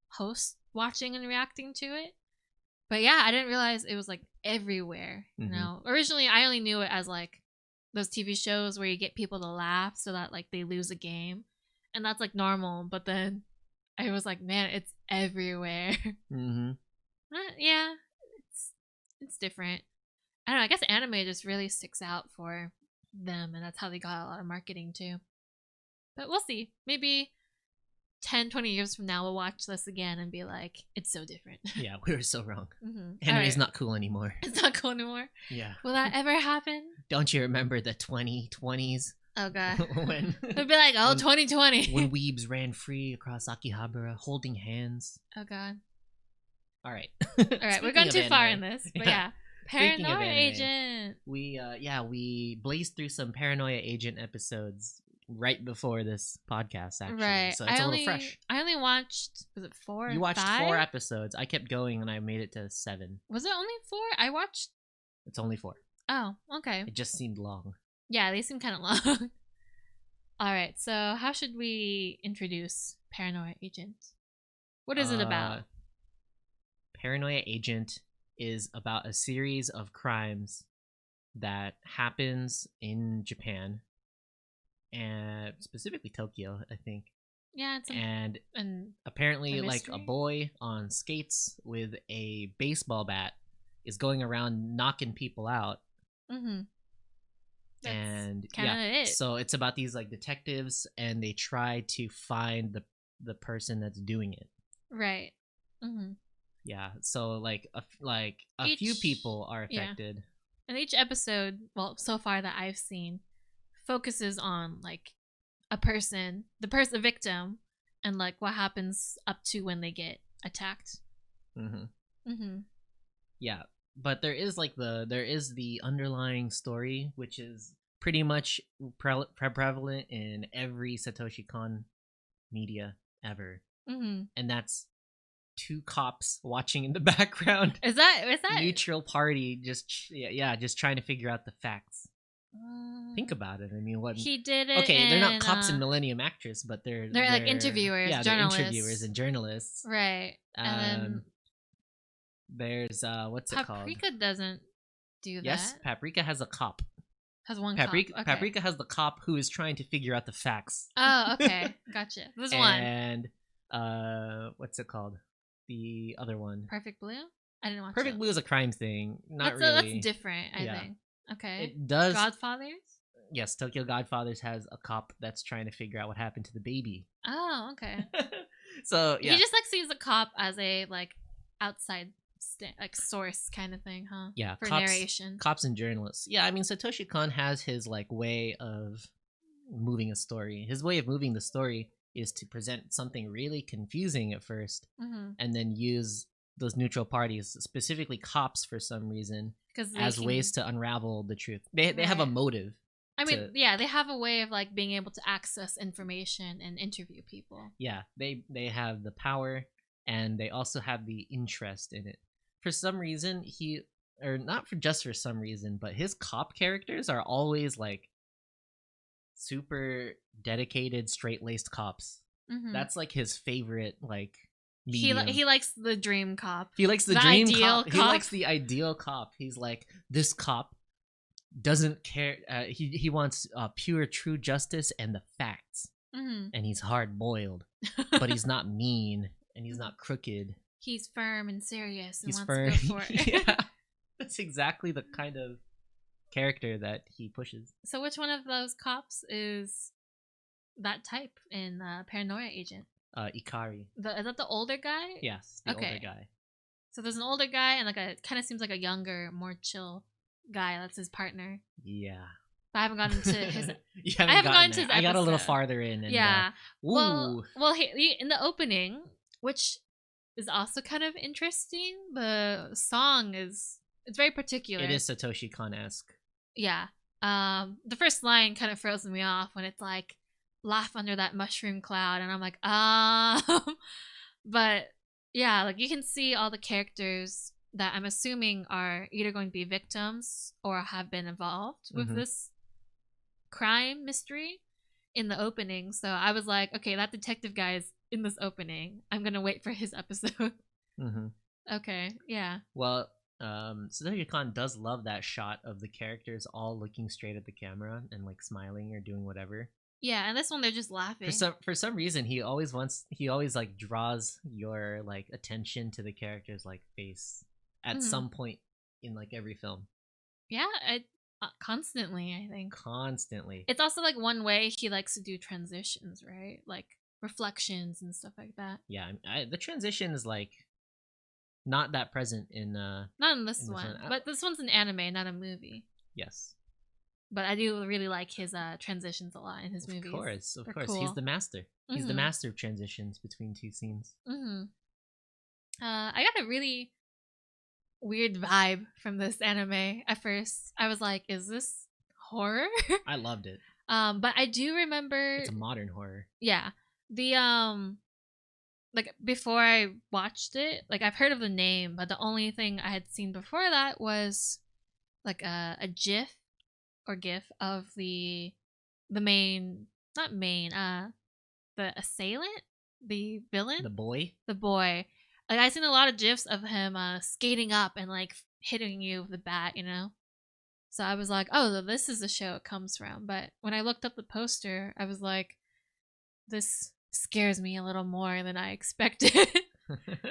hosts watching and reacting to it. But yeah, I didn't realize it was like everywhere. You know, originally I only knew it as like those TV shows where you get people to laugh so that like they lose a game, and that's like normal. But then I was like, man, it's everywhere. Yeah, it's different. I don't know. I guess anime just really sticks out for them, and that's how they got a lot of marketing too. But we'll see. Maybe 10, 20 years from now, we'll watch this again and be like, it's so different. Yeah, we were so wrong. Anime's not cool anymore. It's not cool anymore? Yeah. Will that ever happen? Don't you remember the 2020s? Oh, God. When they'd be like, 2020. When weebs ran free across Akihabara holding hands. Oh, God. All right. All right, we're going too far in this. But yeah. Paranoia Agent. We blazed through some Paranoia Agent episodes right before this podcast, actually. Right. So it's a little fresh. I only watched, was it 4? You watched 5? 4 episodes. I kept going and I made it to 7. Was it only 4? I watched. It's only 4. Oh, okay. It just seemed long. Yeah, they seem kind of long. All right. So how should we introduce Paranoia Agent? What is it about? Paranoia Agent is about a series of crimes that happens in Japan, and specifically Tokyo, I think. Yeah, it's apparently like a boy on skates with a baseball bat is going around knocking people out. And yeah, so it's about these like detectives, and they try to find the person that's doing it. Right. Yeah, so like a few people are affected. Yeah. And each episode, well, so far that I've seen, focuses on like a person, the victim, and like what happens up to when they get attacked. Yeah, but there is the underlying story, which is pretty much prevalent in every Satoshi Kon media ever. Mm-hmm. And that's two cops watching in the background. Is that neutral party? Just just trying to figure out the facts. Think about it. I mean, what he did it. Okay, they're not cops in Millennium Actress, but they're like interviewers. Yeah, journalists. they're interviewers and journalists. Right. And then there's what's it called? Paprika doesn't do that. Yes, Paprika has a cop. Has one Paprika, cop. Okay. Paprika has the cop who is trying to figure out the facts. Oh, okay. Gotcha. There's one. And what's it called? The other one. Perfect Blue? I didn't watch Perfect it. Blue is a crime thing. Not that's really. That's different, I think. Okay. It does. Godfathers? Yes, Tokyo Godfathers has a cop that's trying to figure out what happened to the baby. Oh, okay. So, yeah. He just like sees a cop as a like outside like source kind of thing, huh? Yeah, for narration. Cops and journalists. Yeah, I mean Satoshi Kon has his like way of moving a story. His way of moving the story is to present something really confusing at first, and then use those neutral parties, specifically cops, for some reason, as ways to unravel the truth. They have a motive. I mean, yeah, they have a way of like being able to access information and interview people. Yeah, they have the power, and they also have the interest in it. For some reason, just for some reason, but his cop characters are always like super dedicated, straight-laced cops. That's like his favorite like medium. He likes the dream cop. He likes the dream cop. He likes the ideal cop. He's like, this cop doesn't care. He wants pure, true justice and the facts. And he's hard-boiled, but he's not mean and he's not crooked. He's firm and serious and wants to go for it. Yeah, that's exactly the kind of character that he pushes. So which one of those cops is that type in Paranoia Agent? Ikari. Is that the older guy? Yes, the older guy. So there's an older guy and like a kind of seems like a younger, more chill guy. That's his partner. Yeah. But I haven't gotten into his. I haven't gotten into his episode. I got a little farther in. And, yeah. Well, in the opening, which is also kind of interesting, the song it's very particular. It is Satoshi Kon-esque. Yeah. The first line kind of throws me off when it's like, laugh under that mushroom cloud, and I'm like, but yeah, like you can see all the characters that I'm assuming are either going to be victims or have been involved with this crime mystery in the opening. So I was like, okay, that detective guy is in this opening. I'm gonna wait for his episode. Okay, yeah. Well, Satoshi Kon does love that shot of the characters all looking straight at the camera and like smiling or doing whatever. Yeah, and this one they're just laughing. For some reason, he always like draws your like attention to the character's like face at some point in like every film. Yeah, constantly, I think. Constantly. It's also like one way he likes to do transitions, right? Like reflections and stuff like that. Yeah, the transition is like not that present in not in this one. But this one's an anime, not a movie. Yes. But I do really like his transitions a lot in his movies. Of course. Cool. He's the master. He's the master of transitions between two scenes. I got a really weird vibe from this anime at first. I was like, is this horror? I loved it. But I do remember it's a modern horror. Yeah. The like before I watched it, like I've heard of the name, but the only thing I had seen before that was like a GIF of the main, not main, the assailant, the villain, the boy. Like I seen a lot of GIFs of him skating up and like hitting you with the bat, you know. So I was like, oh, this is the show it comes from. But when I looked up the poster, I was like, this scares me a little more than I expected.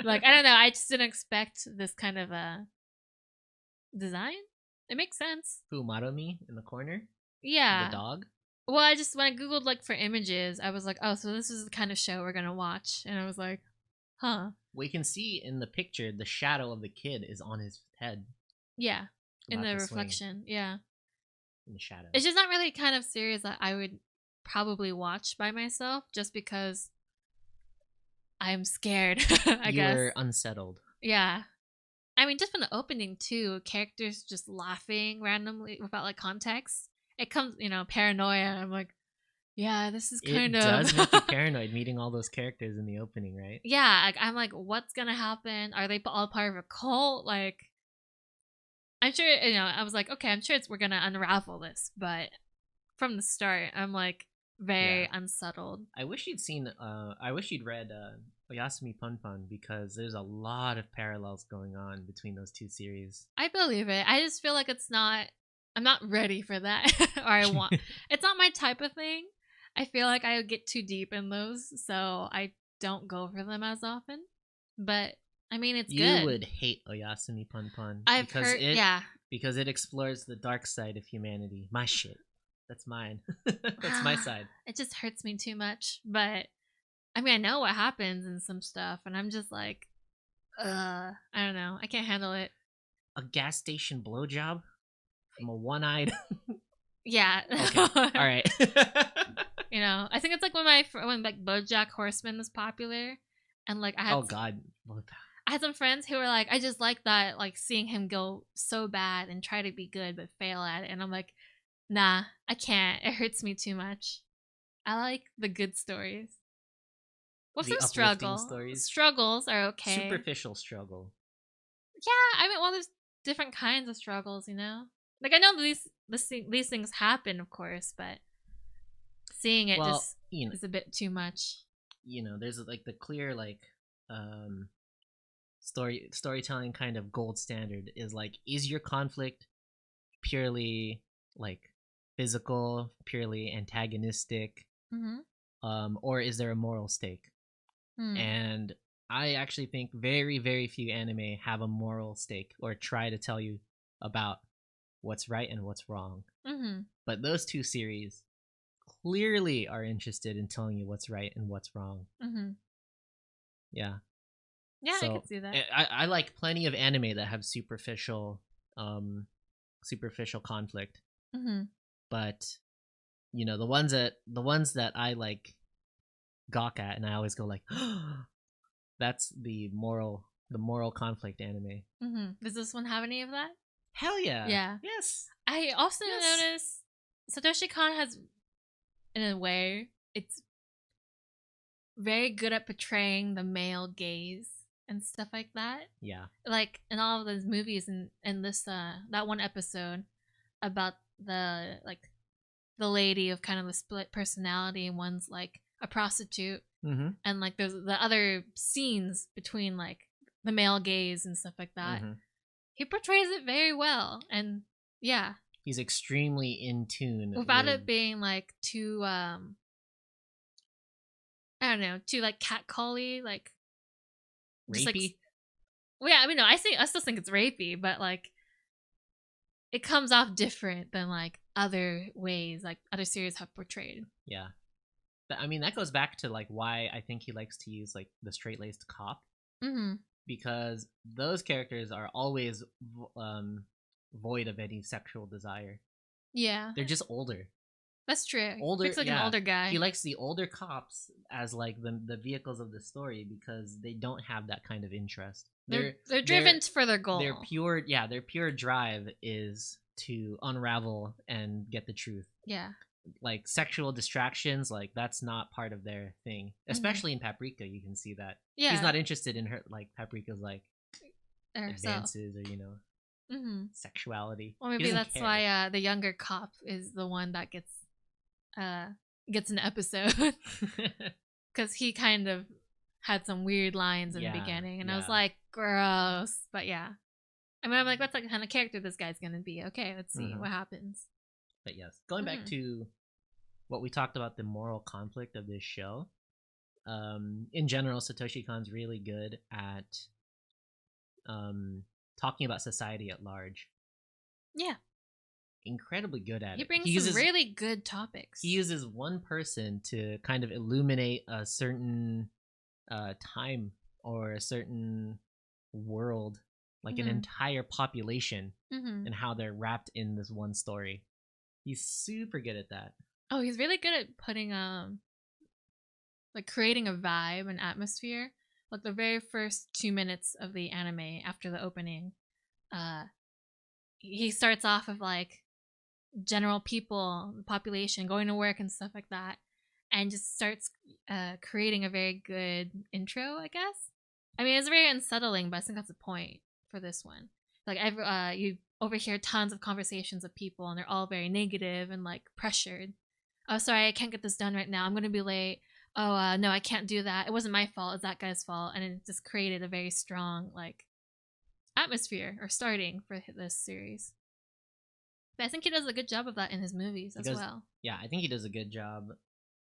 Like I don't know, I just didn't expect this kind of a design. It makes sense. Fumaromi in the corner? Yeah. The dog? Well, when I Googled like for images, I was like, oh, so this is the kind of show we're gonna watch. And I was like, huh. Well, you can see in the picture, the shadow of the kid is on his head. Yeah. In the reflection. Swing. Yeah. In the shadow. It's just not really kind of series that I would probably watch by myself just because I'm scared, I guess. You're unsettled. Yeah. I mean, just from the opening, too, characters just laughing randomly without, like, context. It comes, Paranoia. I'm like, Yeah, this is It kind of does make you paranoid meeting all those characters in the opening, right? yeah, like, I'm like, what's gonna happen? Are they all part of a cult? Like, I'm sure, I was like, okay, I'm sure we're gonna unravel this, but from the start, I'm like very unsettled. I wish you'd read Oyasumi Pun Pun, because there's a lot of parallels going on between those two series. I believe it. I just feel like I'm not ready for that. Or it's not my type of thing. I feel like I would get too deep in those, so I don't go for them as often. But I mean, it's You good. would hate Oyasumi Pun Pun I've heard, yeah, because it explores the dark side of humanity. My shit. That's mine. That's my side. It just hurts me too much. But I mean, I know what happens in some stuff, and I'm just like, I don't know. I can't handle it. A gas station blowjob from a one-eyed. Yeah. Okay. All right. I think it's like when like BoJack Horseman was popular, and like oh God. I had some friends who were like, I just like that, like seeing him go so bad and try to be good but fail at it, and I'm like, nah, I can't. It hurts me too much. I like the good stories. What's some struggle? Stories? Struggles are okay. Superficial struggle. Yeah, I mean, well, there's different kinds of struggles, Like, I know these things happen, of course, but seeing it is a bit too much. There's like the clear storytelling kind of gold standard is like, is your conflict purely like physical, purely antagonistic, or is there a moral stake? And I actually think very, very few anime have a moral stake or try to tell you about what's right and what's wrong. But those two series clearly are interested in telling you what's right and what's wrong. Yeah. Yeah, so, I can see that. I like plenty of anime that have superficial conflict. But the ones that I like gawk at, and I always go like, that's the moral conflict anime. Does this one have any of that? Hell yeah. Yeah. Yes. I also notice Satoshi Kon has, in a way, it's very good at portraying the male gaze and stuff like that. Yeah. Like in all of those movies and this that one episode about the lady of kind of a split personality, and one's like a prostitute. And like there's the other scenes between like the male gaze and stuff like that. He portrays it very well, and yeah, he's extremely in tune without it being like too I don't know, too like catcally, like rapey. Like, well, yeah, I mean, no, I still think it's rapey, but like it comes off different than like other ways like other series have portrayed. Yeah. I mean, that goes back to like why I think he likes to use like the straight-laced cop. Because those characters are always void of any sexual desire. Yeah. They're just older. That's true. Older, looks like an older guy. He likes the older cops as like the vehicles of the story because they don't have that kind of interest. They're driven for their goal. Their pure drive is to unravel and get the truth. Yeah. Like sexual distractions, like that's not part of their thing. Especially in Paprika, you can see that. Yeah. He's not interested in her, like Paprika's like advances or sexuality. Well, maybe that's why the younger cop is the one that gets an episode, because he kind of had some weird lines in the beginning, and I was like, gross. But yeah, I mean, I'm like, that's like the kind of character this guy's gonna be. Okay, let's see what happens. But yes, going back to what we talked about, the moral conflict of this show. In general, Satoshi Kon's really good at talking about society at large. Yeah. Incredibly good at it. He brings some really good topics. He uses one person to kind of illuminate a certain time or a certain world, like an entire population, and how they're wrapped in this one story. He's super good at that. Oh, he's really good at putting like creating a vibe and atmosphere. Like the very first 2 minutes of the anime after the opening, he starts off of like general people, the population, going to work and stuff like that, and just starts creating a very good intro, I guess. I mean, it's very unsettling, but I think that's the point for this one. Like, you overhear tons of conversations of people, and they're all very negative and like pressured. Oh, sorry, I can't get this done right now. I'm gonna be late. Oh, no, I can't do that. It wasn't my fault. It's that guy's fault, and it just created a very strong like atmosphere or starting for this series. But I think he does a good job of that in his movies as well. Yeah, I think he does a good job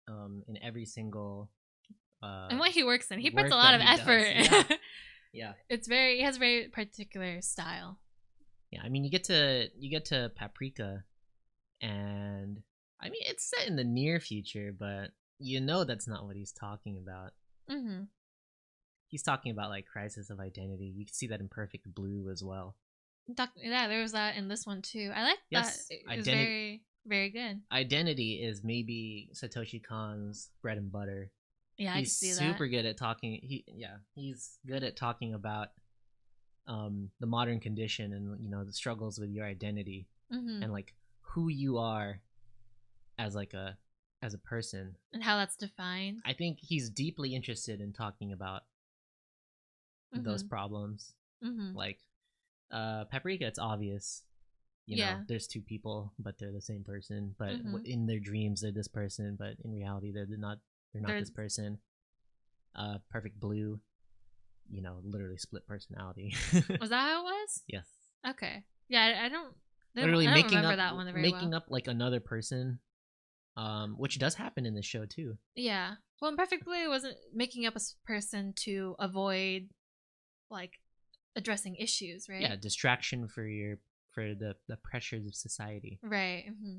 in every single and what he works in. He puts a lot of effort. Yeah. Yeah. He has a very particular style. Yeah, I mean you get to Paprika, and I mean it's set in the near future, but you know that's not what he's talking about. Mm-hmm. He's talking about like crisis of identity. You can see that in Perfect Blue as well. Yeah, there was that in this one too. I like that. It was very, very good. Identity is maybe Satoshi Kon's bread and butter. Yeah, he's super good at talking. He's good at talking about the modern condition and the struggles with your identity, mm-hmm. and like who you are as a person and how that's defined. I think he's deeply interested in talking about mm-hmm. those problems. Mm-hmm. Like Paprika, it's obvious. You know, there's two people, but they're the same person. But mm-hmm. in their dreams, they're this person, but in reality, they're not this person. Perfect Blue, literally split personality. Was that how it was? Yes. Okay. Yeah, I don't remember that one very making up like another person, which does happen in the show too. Yeah. Well, in Perfect Blue, wasn't making up a person to avoid like addressing issues, right? Yeah, distraction for the pressures of society. Right. Mm-hmm.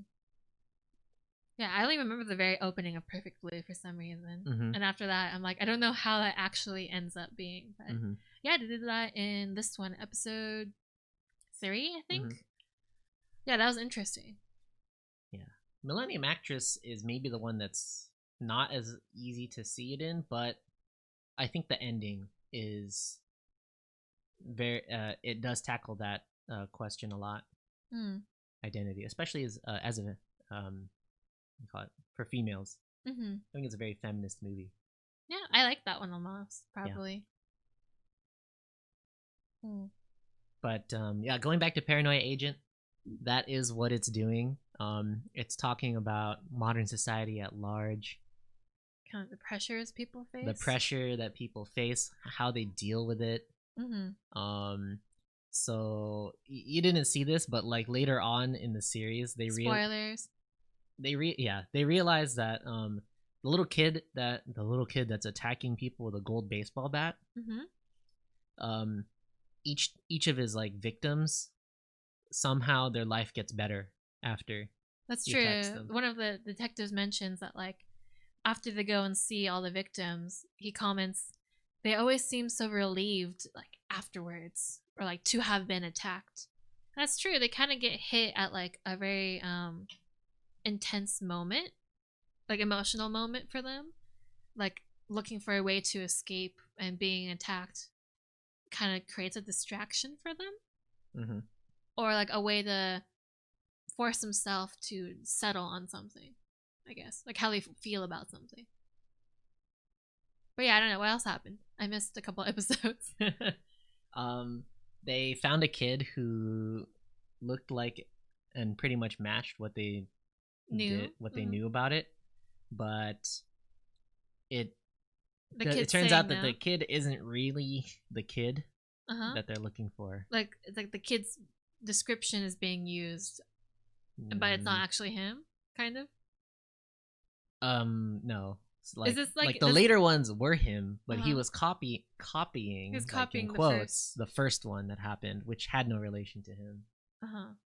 Yeah, I only remember the very opening of Perfect Blue for some reason. Mm-hmm. And after that, I'm like, I don't know how that actually ends up being. But mm-hmm. yeah, they did that in this one, episode 3, I think. Mm-hmm. Yeah, that was interesting. Yeah. Millennium Actress is maybe the one that's not as easy to see it in, but I think the ending is very, it does tackle that question a lot. Identity, especially as a, call it for females. Mm-hmm. I think it's a very feminist movie. Yeah, I like that one the most, probably. Yeah. But yeah, going back to Paranoia Agent, that is what it's doing. It's talking about modern society at large. Kind of the pressures people face. The pressure that people face, how they deal with it. Mm-hmm. So you didn't see this, but like later on in the series, spoilers. They realize that the little kid that's attacking people with a gold baseball bat, mm-hmm. Each of his like victims, somehow their life gets better after. That's true. One of the detectives mentions that like after they go and see all the victims, he comments they always seem so relieved like afterwards, or like to have been attacked. And that's true. They kind of get hit at like a very intense moment, like emotional moment for them, like looking for a way to escape, and being attacked kind of creates a distraction for them, mm-hmm. or like a way to force himself to settle on something, I guess, like how they feel about something. But yeah, I don't know what else happened. I missed a couple episodes. They found a kid who looked like and pretty much matched what they knew about it, but it turns out that the kid isn't really the kid that they're looking for. Like it's like the kid's description is being used, but it's not actually him, kind of. No. Like, is this like the later ones were him, but he was copying. He was copying like, in quotes the first one that happened, which had no relation to him.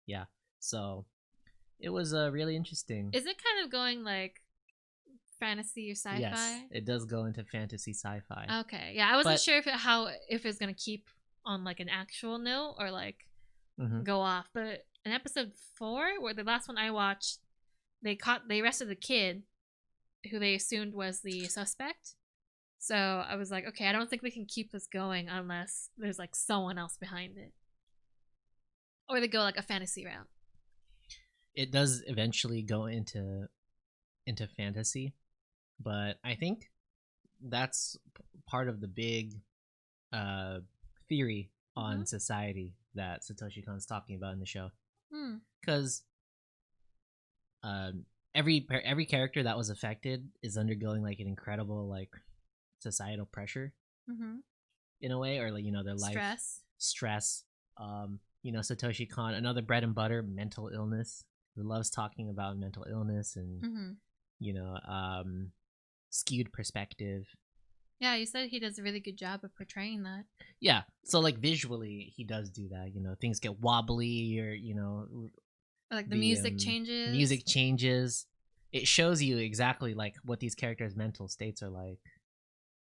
Yeah. So it was really interesting. Is it kind of going like fantasy or sci-fi? Yes, it does go into fantasy sci-fi. Okay, yeah, I wasn't sure if it's gonna keep on like an actual note or like go off. But in episode 4, where the last one I watched, they arrested the kid who they assumed was the suspect. So I was like, okay, I don't think we can keep this going unless there's like someone else behind it, or they go like a fantasy route. it does eventually go into fantasy, but I think that's part of the big uh theory on society that Satoshi Kon's talking about in the show. Because every character that was affected is undergoing like an incredible like societal pressure in a way, or like, you know, their life stress. You know, Satoshi Kon, another bread and butter, mental illness. He loves talking about mental illness and you know, skewed perspective. Yeah, you said he does a really good job of portraying that. Yeah, so like visually, he does do that. You know, things get wobbly, or you know, or like the music changes. Music changes. It shows you exactly like what these characters' mental states are like.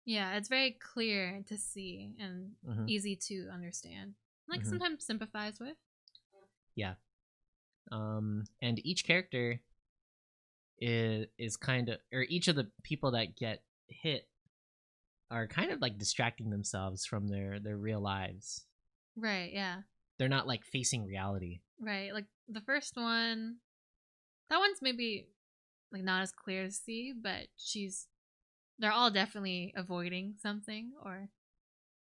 Yeah, it's very clear to see and easy to understand. Like sometimes sympathize with. Yeah. And each character is kind of, or each of the people that get hit are kind of like distracting themselves from their real lives. Right, yeah. They're not like facing reality. Right, like the first one, that one's maybe like not as clear to see, but they're all definitely avoiding something or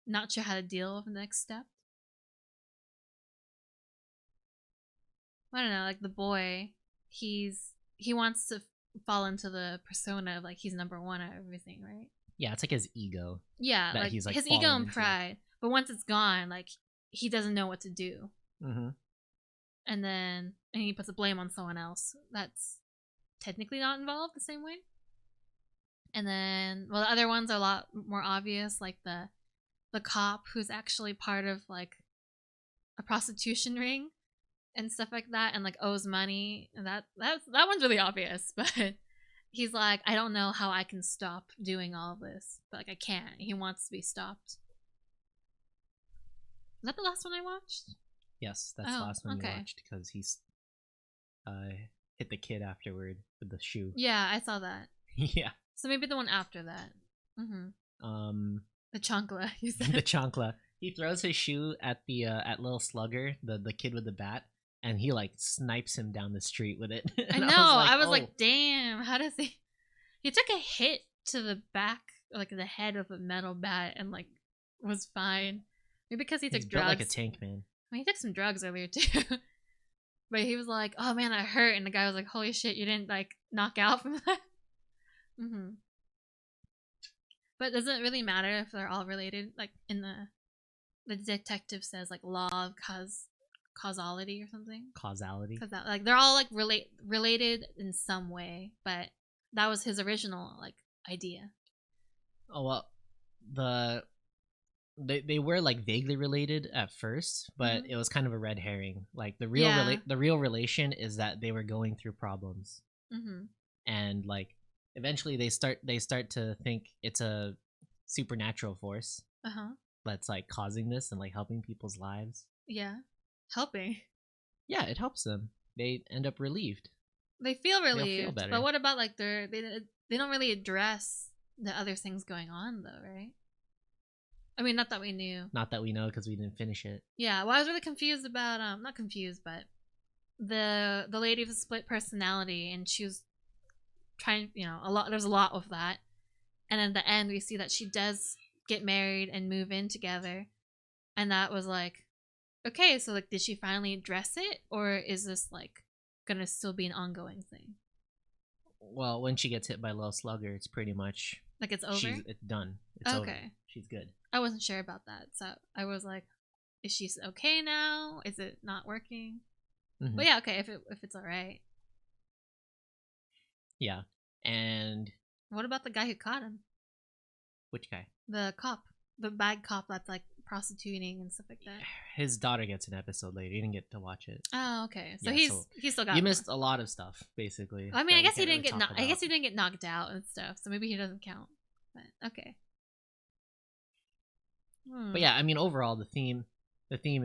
not sure how to deal with the next step. I don't know, like the boy, he wants to fall into the persona of like he's number one at everything, right? Yeah, it's like his ego. Yeah, like he's like his ego and pride. But once it's gone, like he doesn't know what to do. And he puts the blame on someone else that's technically not involved the same way. And then, well, the other ones are a lot more obvious, like the cop who's actually part of like a prostitution ring and stuff like that, and like owes money, and that one's really obvious. But he's like, I don't know how I can stop doing all of this, but like I can't. He wants to be stopped. Is that the last one I watched? Yes, that's the last one you watched, because he's hit the kid afterward with the shoe. Yeah, I saw that. Yeah. So maybe the one after that. The chancla. You said. The chancla. He throws his shoe at the at little Slugger, the kid with the bat, and he like snipes him down the street with it. I know. I was like, damn, how does he? He took a hit to the back, like the head of a metal bat, and like was fine. Maybe because he took drugs. Built like a tank, man. I mean, he took some drugs earlier too. But he was like, "Oh man, I hurt," and the guy was like, "Holy shit, you didn't like knock out from that." But does it really matter if they're all related? Like in the detective says like law of causality or something. Causality. Because like they're all like related in some way, but that was his original like idea. Oh well, they were like vaguely related at first, but it was kind of a red herring. Like the real relation is that they were going through problems, and like eventually they start to think it's a supernatural force that's like causing this and like helping people's lives. Yeah, helping. Yeah, it helps them. They end up relieved. They feel relieved. But what about like they don't really address the other things going on though, right? I mean, not that we knew. Not that we know, because we didn't finish it. Yeah, well, I was really confused about not confused, but the lady with split personality, and she was trying, you know, there's a lot with that. And at the end we see that she does get married and move in together. And that was like, okay, so like did she finally address it, or is this like gonna still be an ongoing thing? Well, when she gets hit by Lil Slugger, it's pretty much like it's over. It's done. It's okay. Over. She's good. I wasn't sure about that, so I was like, is she okay now? Is it not working? But yeah, okay, if it's all right. Yeah. And what about the guy who caught him? Which guy? The cop, the bad cop that's like prostituting and stuff like that. His daughter gets an episode later. You didn't get to watch it. Oh, okay. So he's still got. You missed a lot of stuff, basically. I mean, I guess he didn't get. I guess he didn't get knocked out and stuff. So maybe he doesn't count. But okay. But yeah, I mean, overall, the theme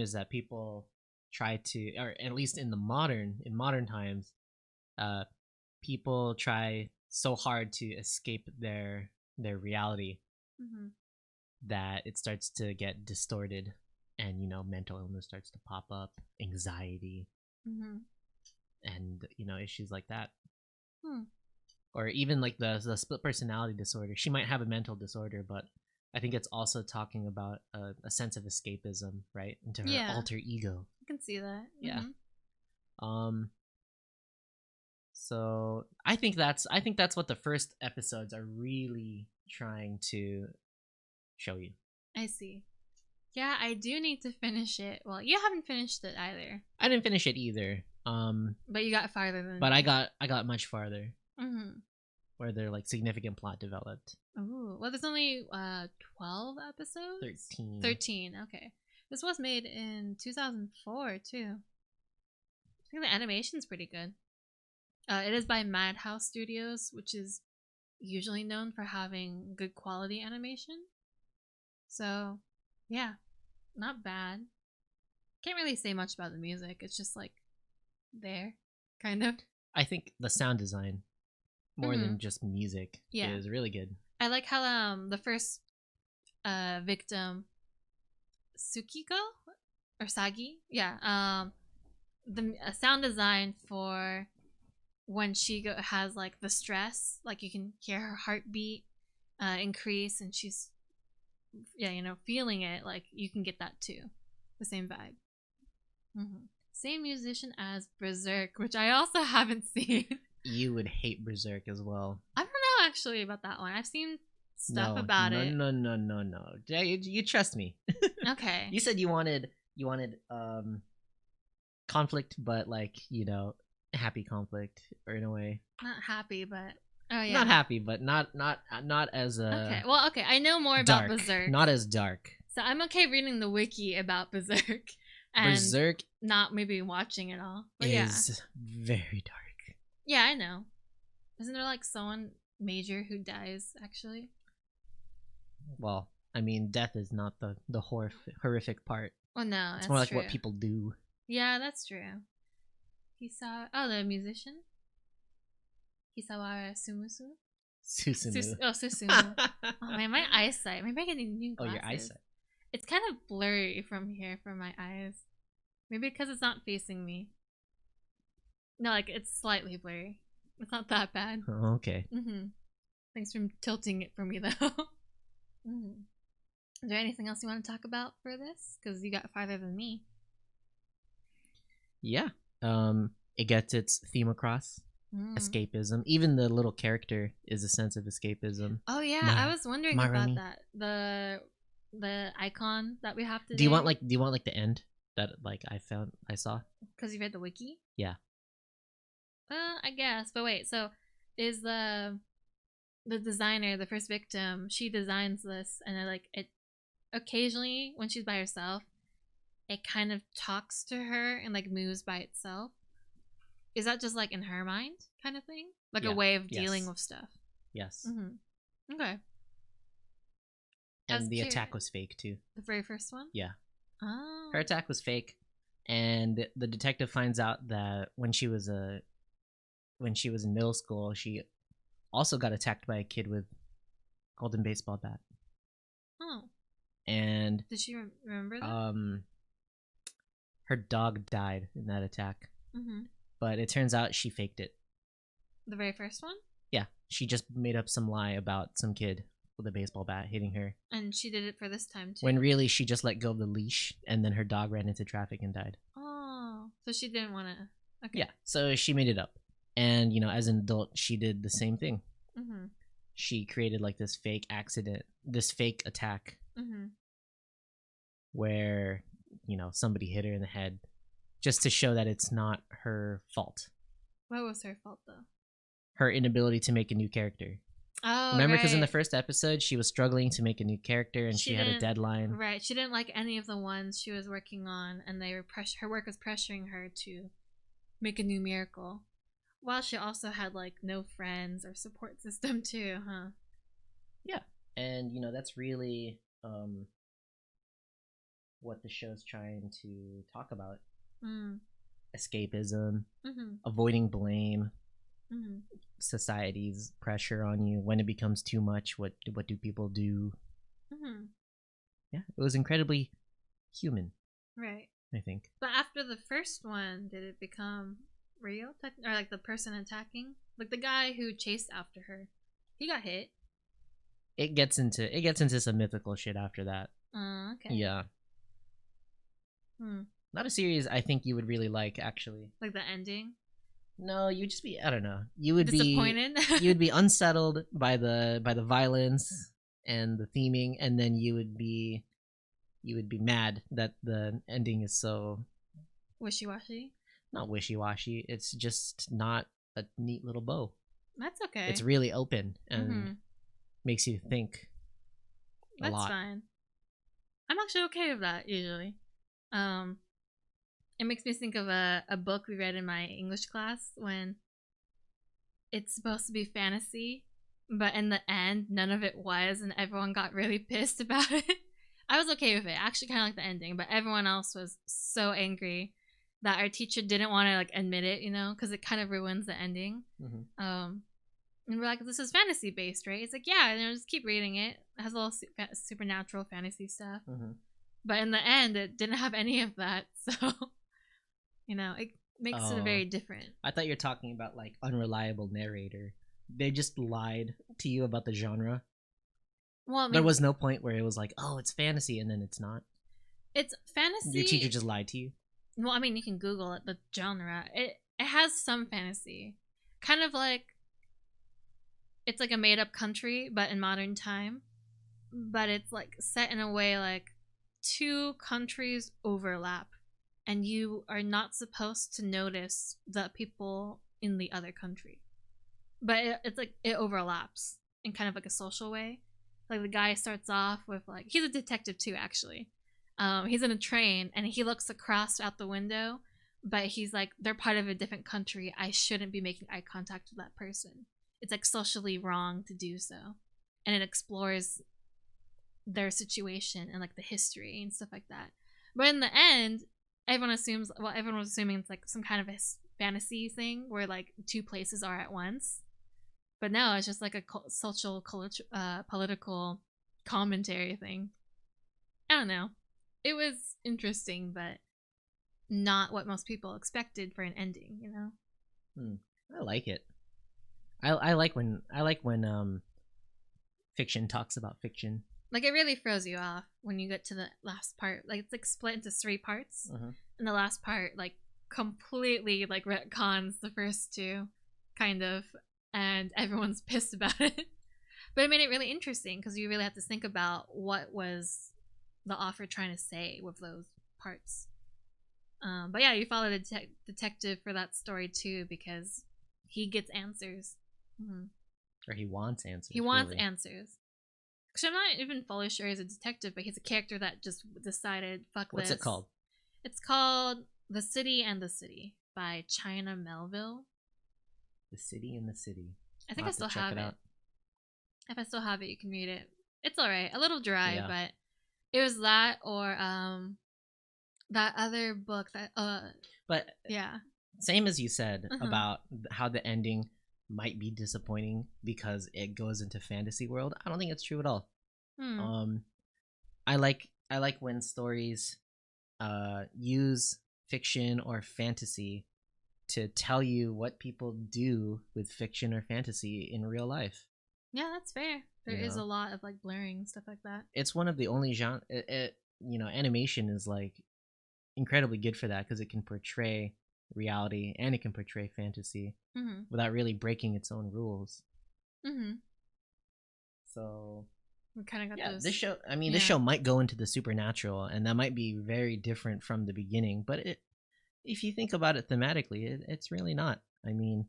is that people try to, or at least in modern times, people try so hard to escape their reality that it starts to get distorted, and you know, mental illness starts to pop up, anxiety. and issues like that. Or even like the split personality disorder. She might have a mental disorder, but I think it's also talking about a sense of escapism, right, into her alter ego. I can see that. Yeah. So I think that's what the first episodes are really trying to show you. I see. Yeah, I do need to finish it. Well, you haven't finished it either. I didn't finish it either. But you got farther than. But I got much farther. Where there like significant plot developed. Oh, well, there's only 12 episodes. 13. 13. Okay, this was made in 2004 too. I think the animation's pretty good. It is by Madhouse Studios, which is usually known for having good quality animation. So, yeah, not bad. Can't really say much about the music. It's just like there, kind of. I think the sound design, more than just music, is really good. I like how the first victim, Tsukiko or Sagi, the sound design for when she has like the stress, like you can hear her heartbeat increase, and she's feeling it, like you can get that too, the same vibe. Same musician as Berserk, which I also haven't seen. You would hate Berserk as well. I don't know actually about that one. I've seen stuff about it. No. You trust me. Okay. You said you wanted conflict, but like happy conflict, or in a way. Not happy, but oh yeah. Not happy, but not as okay. Well, okay. I know more dark, about Berserk. Not as dark. So I'm okay reading the wiki about Berserk. And Berserk not maybe watching it all. But is very dark. Yeah, I know. Isn't there like someone major who dies actually? Well, I mean, death is not the horrific part. Oh no, it's more like what people do. Yeah, that's true. The musician. Hisawara Susumu. Susumu. Oh man, my eyesight. Maybe I get new glasses. Oh, your eyesight. It's kind of blurry from here, from my eyes. Maybe because it's not facing me. No, like it's slightly blurry. It's not that bad. Oh, okay. Thanks for tilting it for me, though. Is there anything else you want to talk about for this? Because you got farther than me. Yeah. It gets its theme across. Escapism. Even the little character is a sense of escapism. Oh yeah, I was wondering about that. The icon that we have today. Do you want like the end that like I saw? Because you read the wiki? Yeah. I guess. But wait, so is the designer, the first victim, she designs this, and it occasionally when she's by herself, it kind of talks to her and like moves by itself. Is that just like in her mind kind of thing? Like a way of dealing with stuff? Yes. Okay. And the attack was fake too. The very first one? Yeah. Oh. Her attack was fake, and the detective finds out that when she was in middle school, she also got attacked by a kid with a golden baseball bat. Oh. And did she remember that? Her dog died in that attack. But it turns out she faked it. The very first one? Yeah, she just made up some lie about some kid with a baseball bat hitting her. And she did it for this time too? When really she just let go of the leash, and then her dog ran into traffic and died. Oh, so she didn't want to... Okay. Yeah, so she made it up. And, as an adult, she did the same thing. She created like this fake accident, this fake attack, where, somebody hit her in the head, just to show that it's not her fault. What was her fault, though? Her inability to make a new character. Oh, remember, because in the first episode, she was struggling to make a new character, and she had a deadline. Right, she didn't like any of the ones she was working on, and her work was pressuring her to make a new miracle. While she also had like no friends or support system too, huh? Yeah, and that's really what the show's trying to talk about. Escapism, avoiding blame, society's pressure on you. When it becomes too much, what do people do? Yeah, it was incredibly human. Right. I think. But after the first one, did it become real? Or like the person attacking? Like the guy who chased after her. He got hit. It gets into some mythical shit after that. Okay. Yeah. Not a series I think you would really like, actually. Like the ending? No, you'd just be, I don't know. You would disappointed. You would be unsettled by the violence and the theming, and then you would be mad that the ending is so wishy-washy. Not wishy-washy. It's just not a neat little bow. That's okay. It's really open and makes you think a lot. That's fine. I'm actually okay with that usually. It makes me think of a book we read in my English class when it's supposed to be fantasy, but in the end, none of it was, and everyone got really pissed about it. I was okay with it. I actually kind of like the ending, but everyone else was so angry that our teacher didn't want to like admit it, you know, because it kind of ruins the ending. And we're like, this is fantasy based, right? It's like, yeah, and just keep reading it. It has a little supernatural fantasy stuff. But in the end, it didn't have any of that. So, you know, it makes it very different. I thought you were talking about like unreliable narrator. They just lied to you about the genre. Well, I mean, there was no point where it was like, oh, it's fantasy, and then it's not. It's fantasy. Your teacher just lied to you. Well, I mean, you can Google it, the genre. It has some fantasy. Kind of like, it's like a made-up country, but in modern time. But it's like set in a way like two countries overlap, and you are not supposed to notice the people in the other country. But it's like it overlaps in kind of like a social way. Like the guy starts off with like, he's a detective too, actually. He's in a train and he looks across out the window, but he's like, they're part of a different country. I shouldn't be making eye contact with that person. It's like socially wrong to do so. And it explores their situation and like the history and stuff like that. But in the end, everyone was assuming it's like some kind of a fantasy thing where like two places are at once. But no, it's just like a social, political commentary thing. I don't know. It was interesting, but not what most people expected for an ending, you know? I like it. I like when fiction talks about fiction. Like, it really throws you off when you get to the last part. Like, it's like split into 3 parts. And the last part, like, completely, like, retcons the first 2, kind of. And everyone's pissed about it. But it made it really interesting because you really have to think about what was the author trying to say with those parts. But yeah, you follow the detective for that story too because he gets answers. Or he wants answers. He wants answers. Because I'm not even fully sure he's a detective, but he's a character that just decided, fuck this. What's it called? It's called The City and the City by China Melville. The City and the City. I think I still have it. If I still have it, you can read it. It's alright. A little dry, but it was that or that other book that But yeah. Same as you said about how the ending might be disappointing because it goes into fantasy world. I don't think it's true at all. I like when stories use fiction or fantasy to tell you what people do with fiction or fantasy in real life. Yeah, that's fair. There is a lot of like blurring stuff like that. It's one of the only genre. Animation is like incredibly good for that because it can portray reality and it can portray fantasy without really breaking its own rules. So we kind of got those. This show. I mean, this show might go into the supernatural, and that might be very different from the beginning. But if you think about it thematically, it's really not. I mean,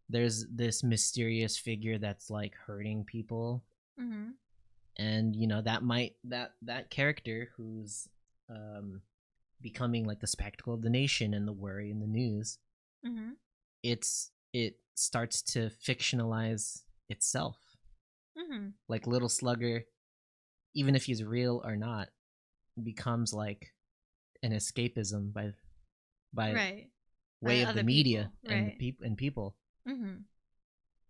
there's this mysterious figure that's like hurting people, and that character who's becoming like the spectacle of the nation and the worry in the news. It starts to fictionalize itself. Like Little Slugger, even if he's real or not, becomes like an escapism by way of the media and people.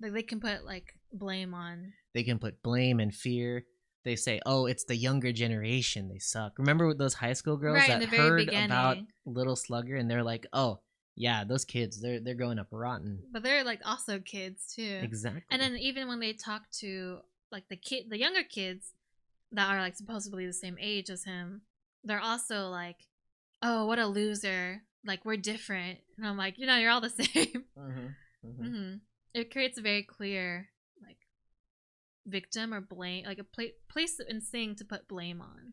Like they can put like blame on. They can put blame and fear. They say, "Oh, it's the younger generation. They suck." Remember those high school girls that heard about Little Slugger and they're like, "Oh, Yeah, those kids, they're growing up rotten. But they're like also kids too. Exactly. And then even when they talk to like the younger kids that are like supposedly the same age as him, they're also like, "Oh, what a loser! Like we're different." And I'm like, you're all the same. It creates a very clear like victim or blame, like a place and thing to put blame on.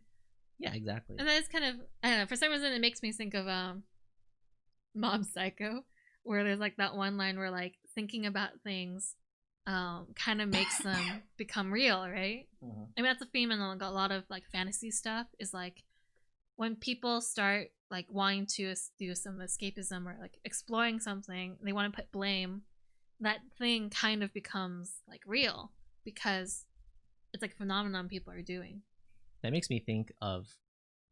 Yeah, exactly. And then it's kind of, I don't know, for some reason it makes me think of Mob Psycho, where there's like that one line where like thinking about things kind of makes them become real, right? I mean, that's a theme in a lot of like fantasy stuff, is like when people start like wanting to do some escapism or like exploring something, they want to put blame, that thing kind of becomes like real because it's like a phenomenon people are doing. That makes me think of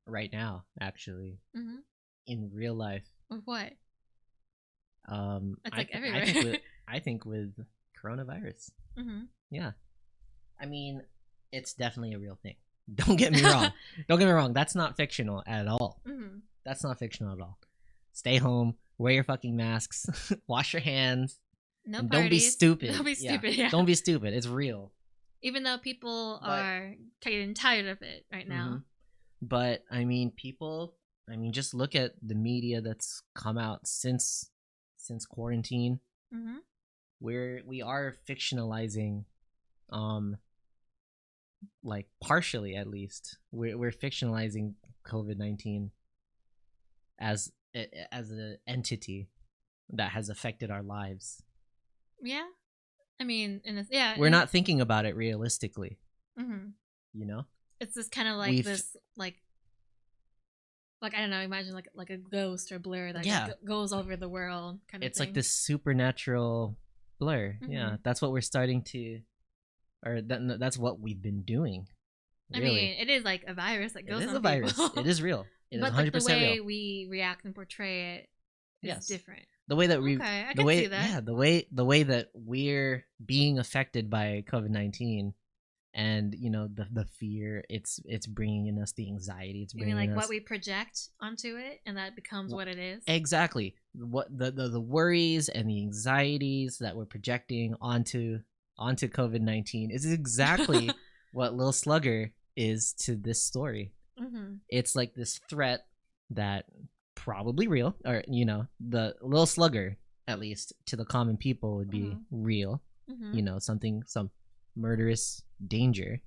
right now, actually, in real life. Of what? It's like everywhere. I think with coronavirus. Yeah, I mean, it's definitely a real thing. Don't get me wrong. Don't get me wrong. That's not fictional at all. That's not fictional at all. Stay home. Wear your fucking masks. Wash your hands. No and parties. Don't be stupid. Don't be stupid. Yeah. Don't be stupid. It's real. Even though people are getting tired of it right now. But I mean, people. I mean, just look at the media that's come out since quarantine. We are fictionalizing, like partially at least. We're fictionalizing COVID-19 as an entity that has affected our lives. Yeah, I mean, we're not thinking about it realistically. You know, it's just kind of like this, like I don't know. Imagine like a ghost or blur that goes over the world. Kind of. It's thing. Like this supernatural blur. Yeah, that's what we're starting to, or that's what we've been doing. Really. I mean, it is like a virus that goes. It is a virus. It is real. It is 100% real. But the way we react and portray it is different. The way that we, I can see that. Yeah, the way that we're being affected by COVID-19, and the fear it's bringing in us, the anxiety it's bringing. You mean like in us. What we project onto it, and that becomes what it is. Exactly. What the worries and the anxieties that we're projecting onto COVID-19 is exactly what Lil Slugger is to this story. It's like this threat that probably real, or the Lil Slugger, at least to the common people, would be real. Some murderous danger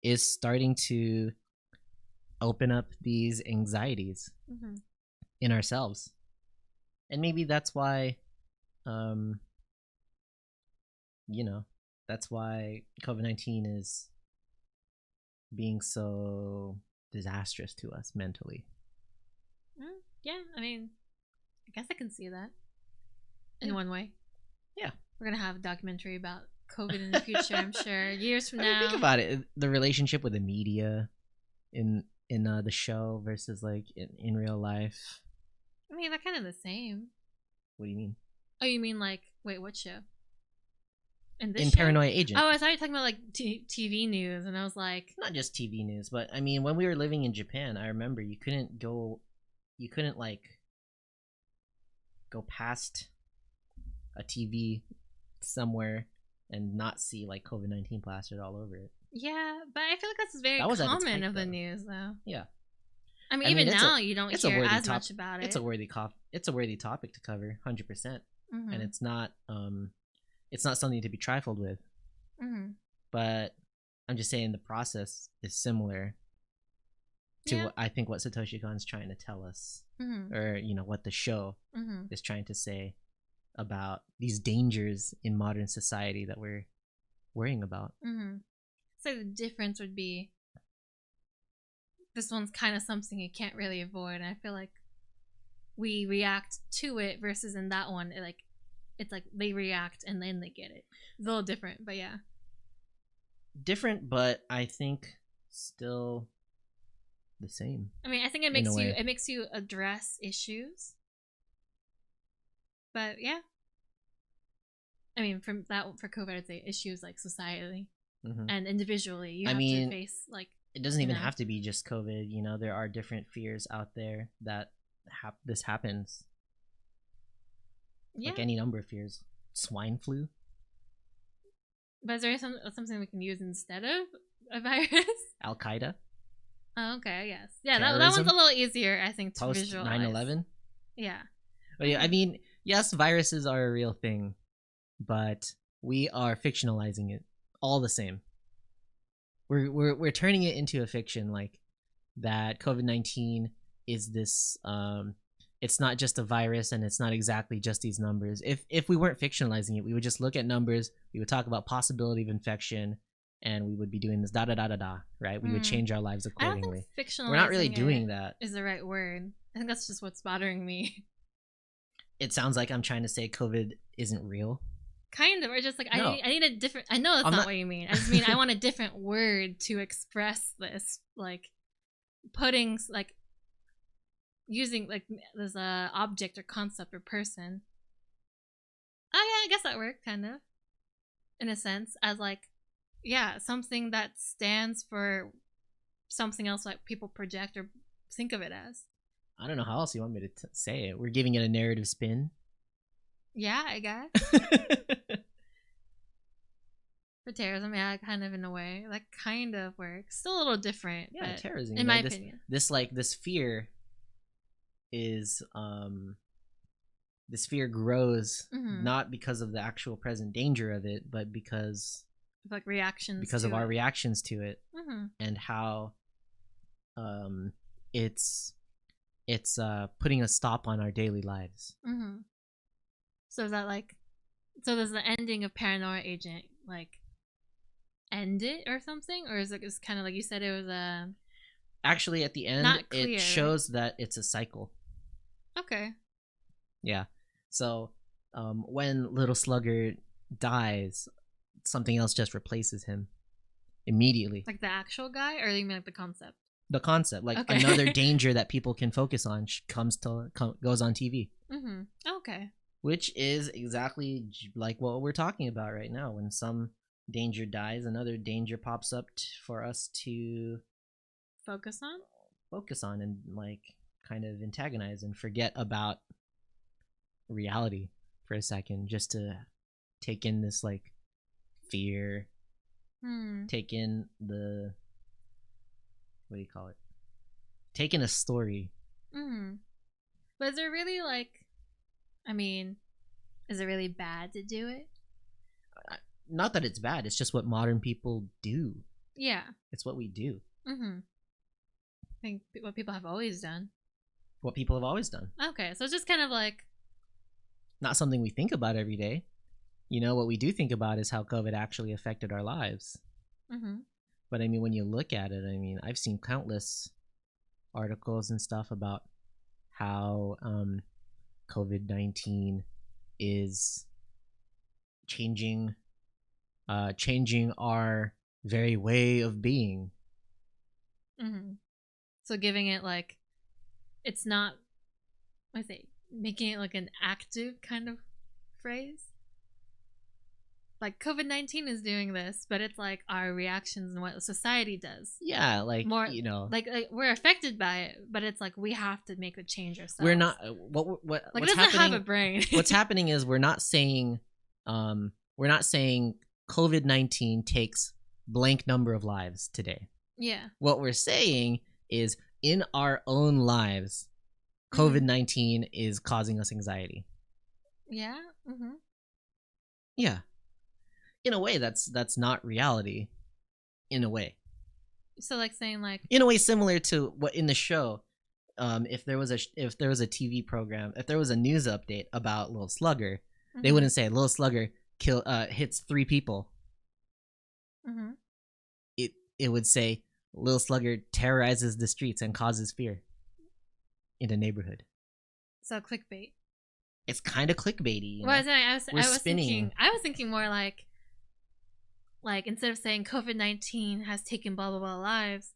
is starting to open up these anxieties in ourselves, and maybe that's why that's why COVID-19 is being so disastrous to us mentally. Yeah, I mean, I guess I can see that in one way. Yeah, we're gonna have a documentary about COVID in the future. I'm sure years from now. Think about it: the relationship with the media in the show versus like in real life. I mean, they're kind of the same. What do you mean? Oh, you mean like what show? In Paranoia Agent. Oh, I thought you were talking about like TV news, and I was like, not just TV news, but I mean, when we were living in Japan, I remember you couldn't like go past a TV somewhere and not see like COVID-19 plastered all over it. Yeah, but I feel like that's very common of the news, though. Yeah, I mean, even now you don't hear as much about it. It's a worthy topic to cover, 100%, and it's not something to be trifled with. But I'm just saying the process is similar to what I think what Satoshi Kon's trying to tell us, or what the show is trying to say about these dangers in modern society that we're worrying about. So the difference would be this one's kind of something you can't really avoid, and I feel like we react to it versus in that one it's like they react and then they get it. It's a little different, but yeah, different, but I think still the same. I mean, I think it makes you address issues, but yeah, I mean, for COVID, I'd say issues like society and individually. You have to face like. It doesn't even have to be just COVID. There are different fears out there that this happens. Yeah. Like any number of fears. Swine flu. But is there something we can use instead of a virus? Al Qaeda. Oh, okay, yes. Yeah, that one's a little easier, I think, to Post visualize. 9/11. Yeah. But yeah, I mean, yes, viruses are a real thing, but we are fictionalizing it all the same. We're turning it into a fiction, like that COVID-19 is this it's not just a virus and it's not exactly just these numbers. If we weren't fictionalizing it, we would just look at numbers, we would talk about possibility of infection, and we would be doing this da da da da da, right? We would change our lives accordingly. I don't think we're not really doing that. Is the right word. I think that's just what's bothering me. It sounds like I'm trying to say COVID isn't real. Kind of, or just like no. I need a different. I know that's not what you mean. I just mean I want a different word to express this, like putting like using like this object or concept or person. Oh yeah, I guess that worked kind of, in a sense, as like something that stands for something else like people project or think of it as. I don't know how else you want me to say it. We're giving it a narrative spin. Yeah, I guess. For terrorism, yeah, kind of in a way. That kind of works. Still a little different. Yeah, but terrorism. In my opinion. This fear is this fear grows not because of the actual present danger of it, but because like reactions. Because of our reactions to it, and how it's putting a stop on our daily lives. So is that like, so does the ending of Paranoia Agent like end it or something, or is it just kind of like you said it was a? Actually, at the end, it shows that it's a cycle. Okay. Yeah. So, when Little Slugger dies, something else just replaces him immediately. Like the actual guy, or you mean like the concept? The concept, like another danger that people can focus on, goes on TV. Okay. Which is exactly like what we're talking about right now. When some danger dies, another danger pops up for us to focus on and like kind of antagonize and forget about reality for a second, just to take in this like fear, take in the, what do you call it, take in a story. But is it really like, I mean, is it really bad to do it? Not that it's bad, it's just what modern people do. Yeah, it's what we do. I think what people have always done. Okay, so it's just kind of like not something we think about every day. You know, what we do think about is how COVID actually affected our lives. But I mean, when you look at it, I mean, I've seen countless articles and stuff about how COVID-19 is changing our very way of being. So giving it like, it's not, I say, making it like an active kind of phrase. Like COVID-19 is doing this, but it's like our reactions and what society does. Yeah, like more, you know, like we're affected by it, but it's like we have to make the change ourselves. We're not what like what's it doesn't happening, have a brain. What's happening is we're not saying COVID-19 takes blank number of lives today. Yeah. What we're saying is in our own lives, COVID-19 is causing us anxiety. Yeah. Yeah. In a way, that's not reality. In a way. So like saying like. In a way similar to what in the show, if there was a TV program, if there was a news update about Little Slugger, they wouldn't say Little Slugger hits 3 people. It would say Little Slugger terrorizes the streets and causes fear in a neighborhood. So clickbait. It's kind of clickbaity. You know? Well, I was thinking more like instead of saying COVID-19 has taken blah blah blah lives,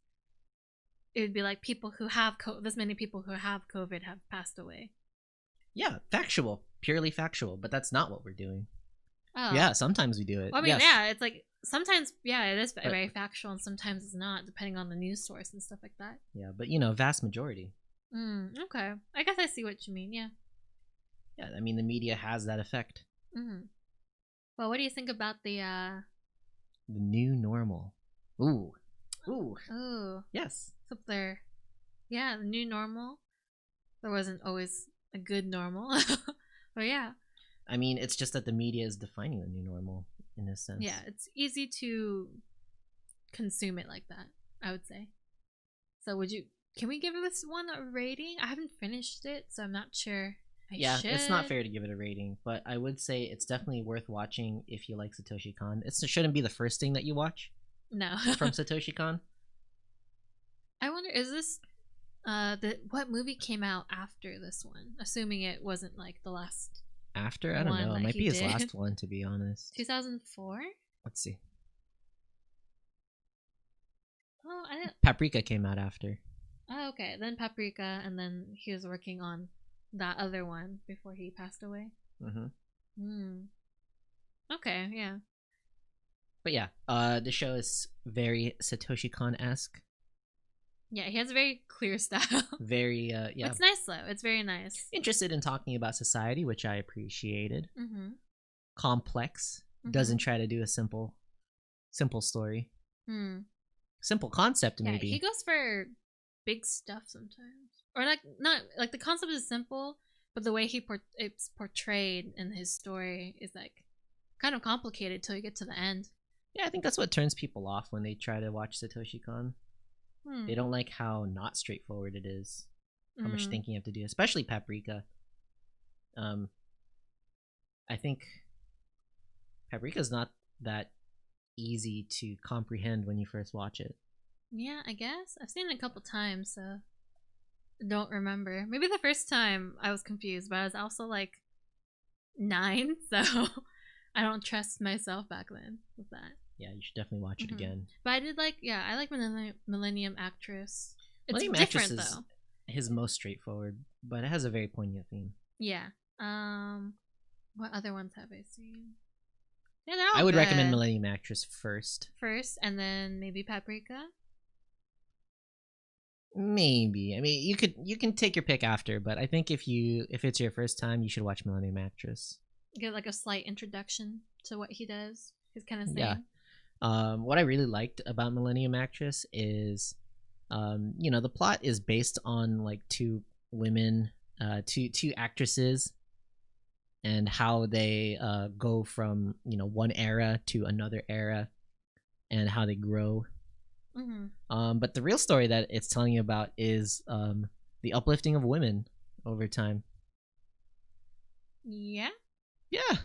it would be like people who have this many people who have COVID have passed away. Yeah, factual, purely factual, but that's not what we're doing. Oh. Yeah, sometimes we do it. Well, I mean, yeah, it's like sometimes, yeah, it is very factual, and sometimes it's not, depending on the news source and stuff like that. Yeah, but you know, vast majority. Okay, I guess I see what you mean. Yeah. Yeah, I mean, the media has that effect. Well, what do you think about the new normal? Ooh. Yes. It's up there. Yeah, the new normal. There wasn't always a good normal. But yeah. I mean, it's just that the media is defining the new normal in a sense. Yeah, it's easy to consume it like that, I would say. So can we give this one a rating? I haven't finished it, so I'm not sure. It's not fair to give it a rating, but I would say it's definitely worth watching if you like Satoshi Kon. It shouldn't be the first thing that you watch. No. From Satoshi Kon. I wonder, is this what movie came out after this one? Assuming it wasn't like the last. After? I don't know. It might be his last one, to be honest. 2004? Let's see. Oh, I didn't. Paprika came out after. Oh, okay. Then Paprika, and then he was working on that other one before he passed away. Okay, yeah. But yeah, the show is very Satoshi Kon-esque. Yeah, he has a very clear style. Very, yeah. It's nice though. It's very nice. Interested in talking about society, which I appreciated. Complex. Doesn't try to do a simple story. Simple concept, maybe. He goes for big stuff sometimes, or like not like the concept is simple, but the way it's portrayed in his story is like kind of complicated till you get to the end. Yeah, I think that's what turns people off when they try to watch Satoshi Kon. They don't like how not straightforward it is, how much thinking you have to do, especially Paprika. I think Paprika's not that easy to comprehend when you first watch it. Yeah, I guess. I've seen it a couple times, so I don't remember. Maybe the first time I was confused, but I was also like 9, so I don't trust myself back then with that. Yeah, you should definitely watch it again. But I did I like Millennium Actress. It's Millennium different Actress though. Is his most straightforward, but it has a very poignant theme. Yeah. What other ones have I seen? Yeah, they're all I would good. recommend Millennium Actress first. And then maybe Paprika. Maybe. I mean, you can take your pick after, but I think if it's your first time, you should watch Millennium Actress. Get like a slight introduction to what he does. His kind of thing. Yeah. What I really liked about Millennium Actress is, the plot is based on like two women, two actresses, and how they go from one era to another era, and how they grow. But the real story that it's telling you about is the uplifting of women over time. Yeah. Yeah.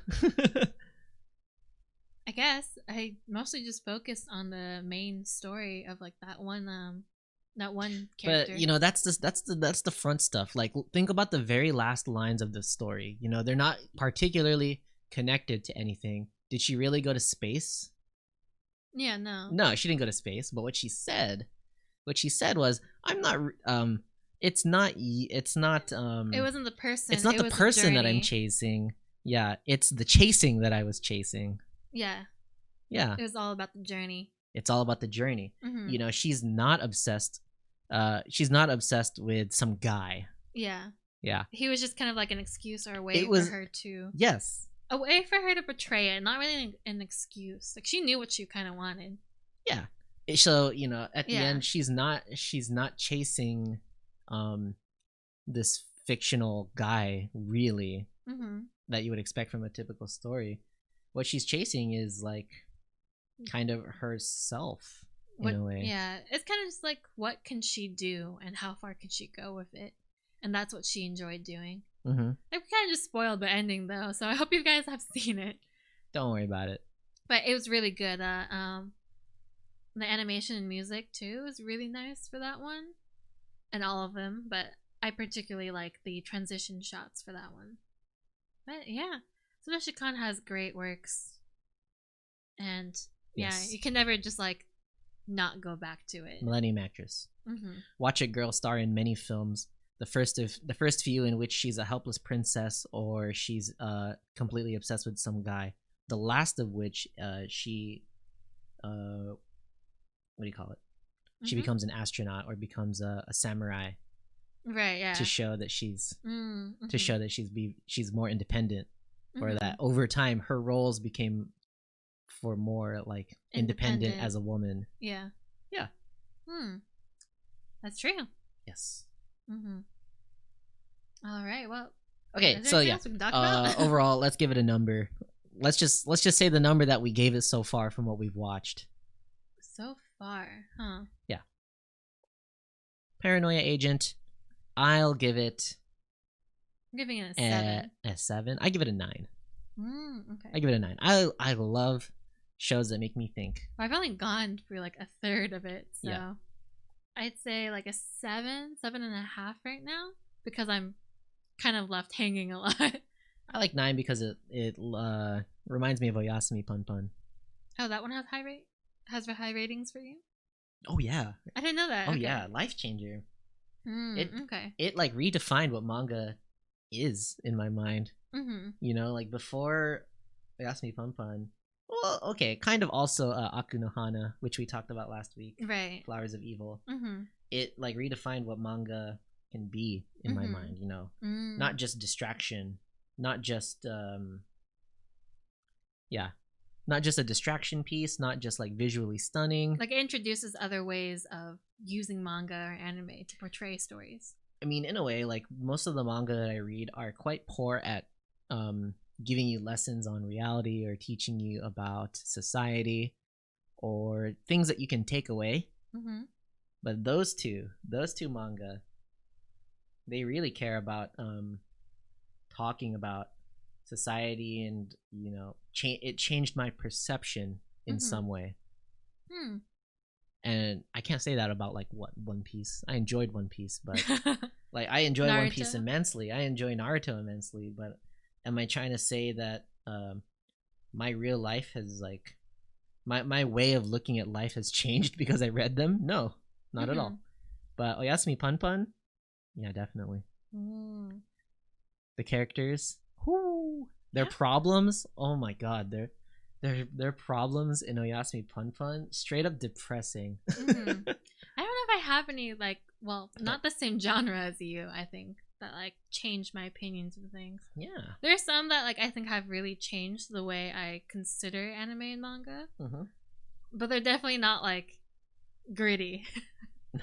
I guess I mostly just focused on the main story of like that one character. But that's the front stuff. Like, think about the very last lines of the story. They're not particularly connected to anything. Did she really go to space? Yeah, no. No, she didn't go to space. But what she said was, "I'm not. It's not. It wasn't the person. It's not the person that I'm chasing. Yeah, it's the chasing that I was chasing." Yeah. Yeah. It was all about the journey. It's all about the journey. She's not obsessed. She's not obsessed with some guy. Yeah. Yeah. He was just kind of like an excuse or a way for her to. Yes. A way for her to portray it, not really an excuse. Like she knew what she kind of wanted. Yeah. So at the end, she's not chasing, this fictional guy really that you would expect from a typical story. What she's chasing is like kind of herself in a way. Yeah, it's kind of just like what can she do and how far can she go with it, and that's what she enjoyed doing. Like, we kind of just spoiled the ending though, so I hope you guys have seen it. Don't worry about it. But it was really good. The animation and music too is really nice for that one, and all of them. But I particularly like the transition shots for that one. But yeah. Satoshi Kon has great works, and you can never just like not go back to it. Millennium Actress. Watch a girl star in many films. The first few in which she's a helpless princess or she's completely obsessed with some guy. The last of which she what do you call it? She becomes an astronaut or becomes a samurai. Right. Yeah. To show that she's more independent, or Mm-hmm. that over time her roles became for more like independent as a woman. Yeah. Yeah. That's true. Yes. All right. Well. Okay. So yeah. Else we can talk about? Overall, let's give it a number. Let's just say the number that we gave it so far from what we've watched. So far, huh? Yeah. Paranoia Agent. I'll give it. I'm giving it a 7. A 7. I give it a 9. Okay. I give it a 9. I love shows that make me think. I've only gone through like a third of it, so yeah. I'd say like a 7.5 right now, because I'm kind of left hanging a lot. I like 9 because it reminds me of Oyasumi Pun Pun. Oh, that one has high ratings for you? Oh yeah. I didn't know that. Oh yeah, life changer. Okay. It like redefined what manga is in my mind. You know, like before Oyasumi Pun Pun. Well, okay, kind of also Aku no Hana, which we talked about last week. Right. Flowers of Evil. It like redefined what manga can be in my mind. You know, not just distraction, not just not just a distraction piece, not just like visually stunning. Like it introduces other ways of using manga or anime to portray stories. I mean, in a way, like most of the manga that I read are quite poor at giving you lessons on reality or teaching you about society or things that you can take away. But those two manga, they really care about talking about society, and you know, it changed my perception in some way. And I can't say that about like One Piece. I enjoyed One Piece, but like I enjoy One Piece immensely. I enjoy Naruto immensely, but am I trying to say that my real life has like my way of looking at life has changed because I read them? No, not at all. But Oyasumi Pun Pun, yeah, definitely. The characters, their problems, oh my god, their problems in Oyasumi Pun Pun, straight up depressing. I don't know if I have any like, well, not the same genre as you, I think, that like changed my opinions of things. Yeah. There's some that like I think have really changed the way I consider anime and manga. But they're definitely not like gritty.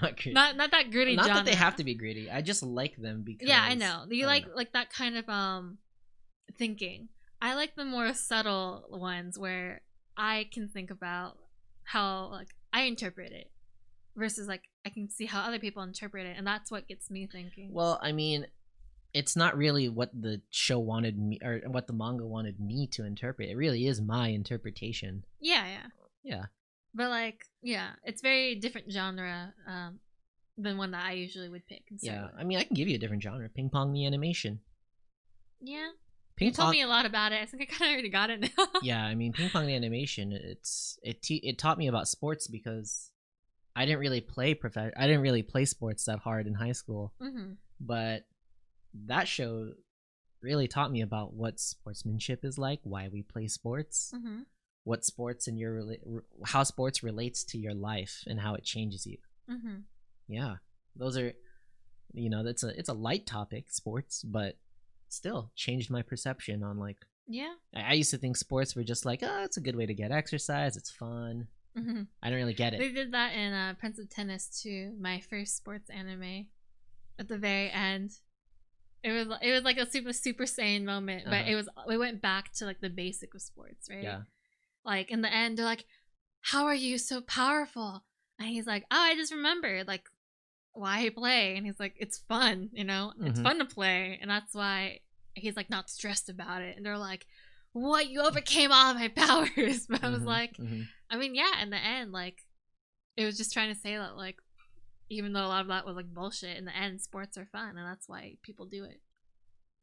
Not gritty. Not that gritty not genre. That they have to be gritty. I just like them because yeah, I know. You like that kind of thinking. I like the more subtle ones where I can think about how like I interpret it versus like I can see how other people interpret it, and that's what gets me thinking. Well, I mean, it's not really what the show wanted me or what the manga wanted me to interpret. It really is my interpretation. Yeah. But like, yeah, it's very different genre than one that I usually would pick. Yeah, I mean, I can give you a different genre: ping pong the animation. Yeah. You told me a lot about it. I think I kind of already got it now. Yeah, I mean, ping pong the animation. It taught me about sports because I didn't really play sports that hard in high school. But that show really taught me about what sportsmanship is like, why we play sports, what sports and how sports relates to your life and how it changes you. Yeah, those are, you know, it's a light topic, sports, but still changed my perception on like, yeah, I used to think sports were just like, oh, it's a good way to get exercise, it's fun. I don't really get it. They did that in Prince of Tennis too, my first sports anime. At the very end, it was like a super sane moment, but we went back to like the basic of sports, right? Yeah. Like in the end, they're like, "How are you so powerful?" And he's like, "Oh, I just remembered like why I play." And he's like, "It's fun, you know, it's fun to play," and that's why he's like not stressed about it. And they're like, "What? You overcame all of my powers?" But I was like, I mean, yeah. In the end, like, it was just trying to say that like, even though a lot of that was like bullshit, in the end, sports are fun, and that's why people do it.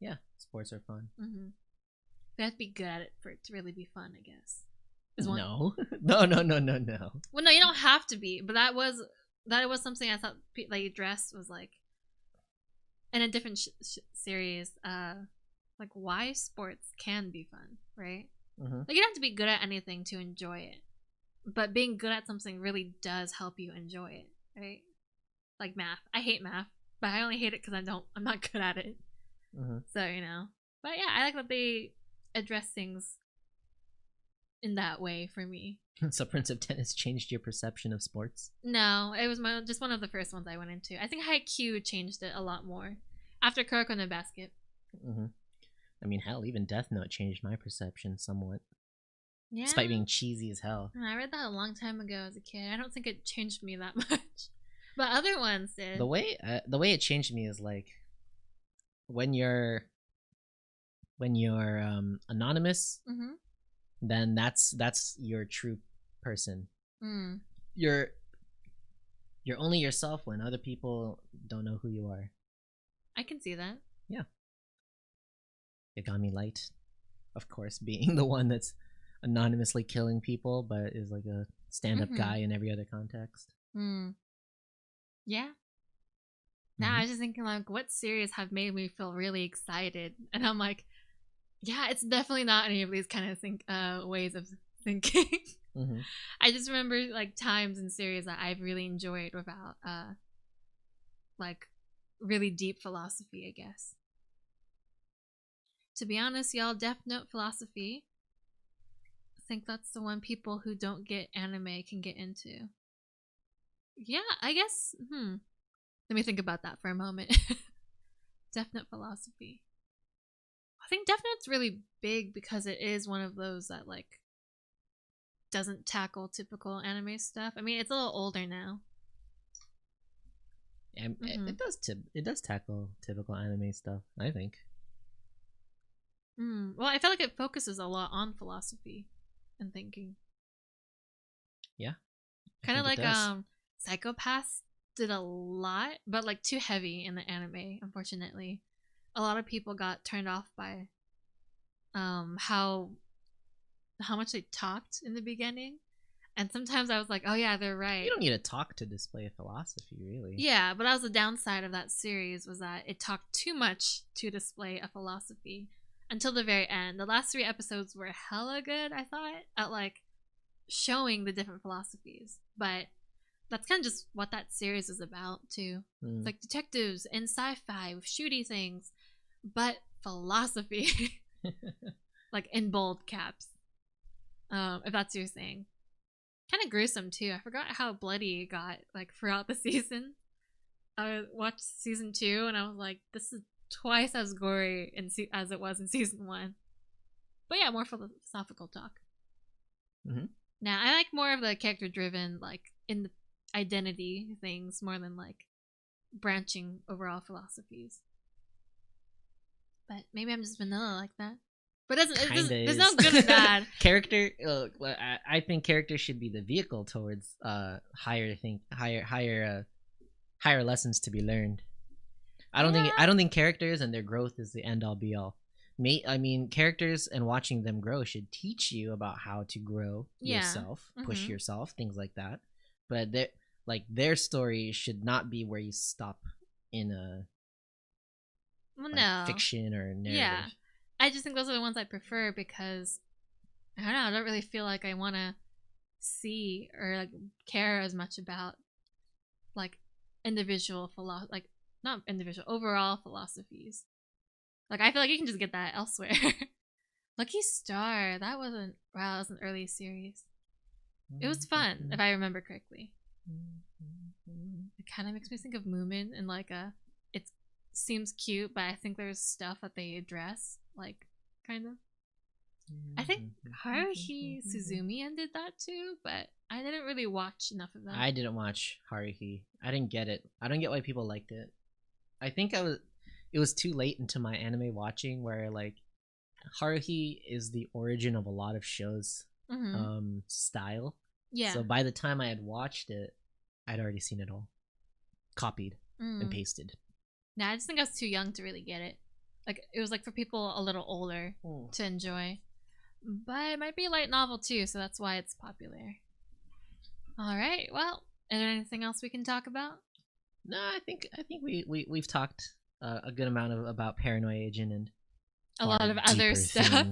Yeah, sports are fun. They have to be good at it for it to really be fun, I guess. No. Well, no, you don't have to be, but that was something I thought they addressed was like in a different series, like why sports can be fun, right? Like you don't have to be good at anything to enjoy it, but being good at something really does help you enjoy it, right? Like math. I hate math. but I only hate it because I'm not good at it. So but yeah, I like that they address things in that way for me. So Prince of Tennis changed your perception of sports? No, it was just one of the first ones I went into. I think Haikyuu changed it a lot more after Kuroko no Basket. I mean, hell, even Death Note changed my perception somewhat. Yeah. Despite being cheesy as hell. I read that a long time ago as a kid. I don't think it changed me that much, but other ones did. The way it changed me is like when you're anonymous, then that's your true person. You're only yourself when other people don't know who you are. I can see that. Yeah. Yagami Light, of course, being the one that's anonymously killing people, but is like a stand-up guy in every other context. Yeah. Now I was just thinking, like, what series have made me feel really excited? And I'm like, yeah, it's definitely not any of these kind of ways of thinking. I just remember like times in series that I've really enjoyed without like really deep philosophy, I guess. To be honest, y'all, Death Note philosophy, I think that's the one people who don't get anime can get into. Yeah, I guess. Let me think about that for a moment. Death Note philosophy. I think Death Note's really big because it is one of those that like doesn't tackle typical anime stuff. I mean, it's a little older now. It does tackle typical anime stuff, I think. Well, I feel like it focuses a lot on philosophy and thinking. Yeah. Kind of like Psychopaths did a lot, but like too heavy in the anime, unfortunately. A lot of people got turned off by how much they talked in the beginning. And sometimes I was like, oh yeah, they're right. You don't need to talk to display a philosophy, really. Yeah, but that was the downside of that series, was that it talked too much to display a philosophy until the very end. The last 3 episodes were hella good, I thought, at like showing the different philosophies. But that's kind of just what that series is about too. It's like detectives and sci-fi with shooty things, but philosophy. Like in bold caps. If that's your thing. Kind of gruesome too. I forgot how bloody it got like throughout the season. I watched season 2 and I was like, this is twice as gory as it was in season 1. But yeah, more philosophical talk. Now I like more of the character driven, like in the identity things, more than like branching overall philosophies. But maybe I'm just vanilla like that. But there's no good or bad. Character, I think characters should be the vehicle towards higher lessons to be learned. I don't think characters and their growth is the end all be all. I mean, characters and watching them grow should teach you about how to grow yourself, push yourself, things like that. But their story should not be where you stop in a fiction or narrative. Yeah. I just think those are the ones I prefer because I don't know, I don't really feel like I want to see or like care as much about like overall philosophies. Like I feel like you can just get that elsewhere. Lucky Star, that was an early series. It was fun if I remember correctly. It kind of makes me think of Moomin and like it seems cute, but I think there's stuff that they address, like kind of. I think Haruhi Suzumiya did that too, but I didn't really watch enough of that. I didn't watch Haruhi. I didn't get it. I don't get why people liked it. I think it was too late into my anime watching where like Haruhi is the origin of a lot of shows style. Yeah. So by the time I had watched it, I'd already seen it all. Copied and pasted. Nah, I just think I was too young to really get it. Like it was like for people a little older to enjoy. But it might be a light novel too, so that's why it's popular. Alright, well, is there anything else we can talk about? No, I think we've talked a good amount about Paranoia Agent and a lot of other stuff.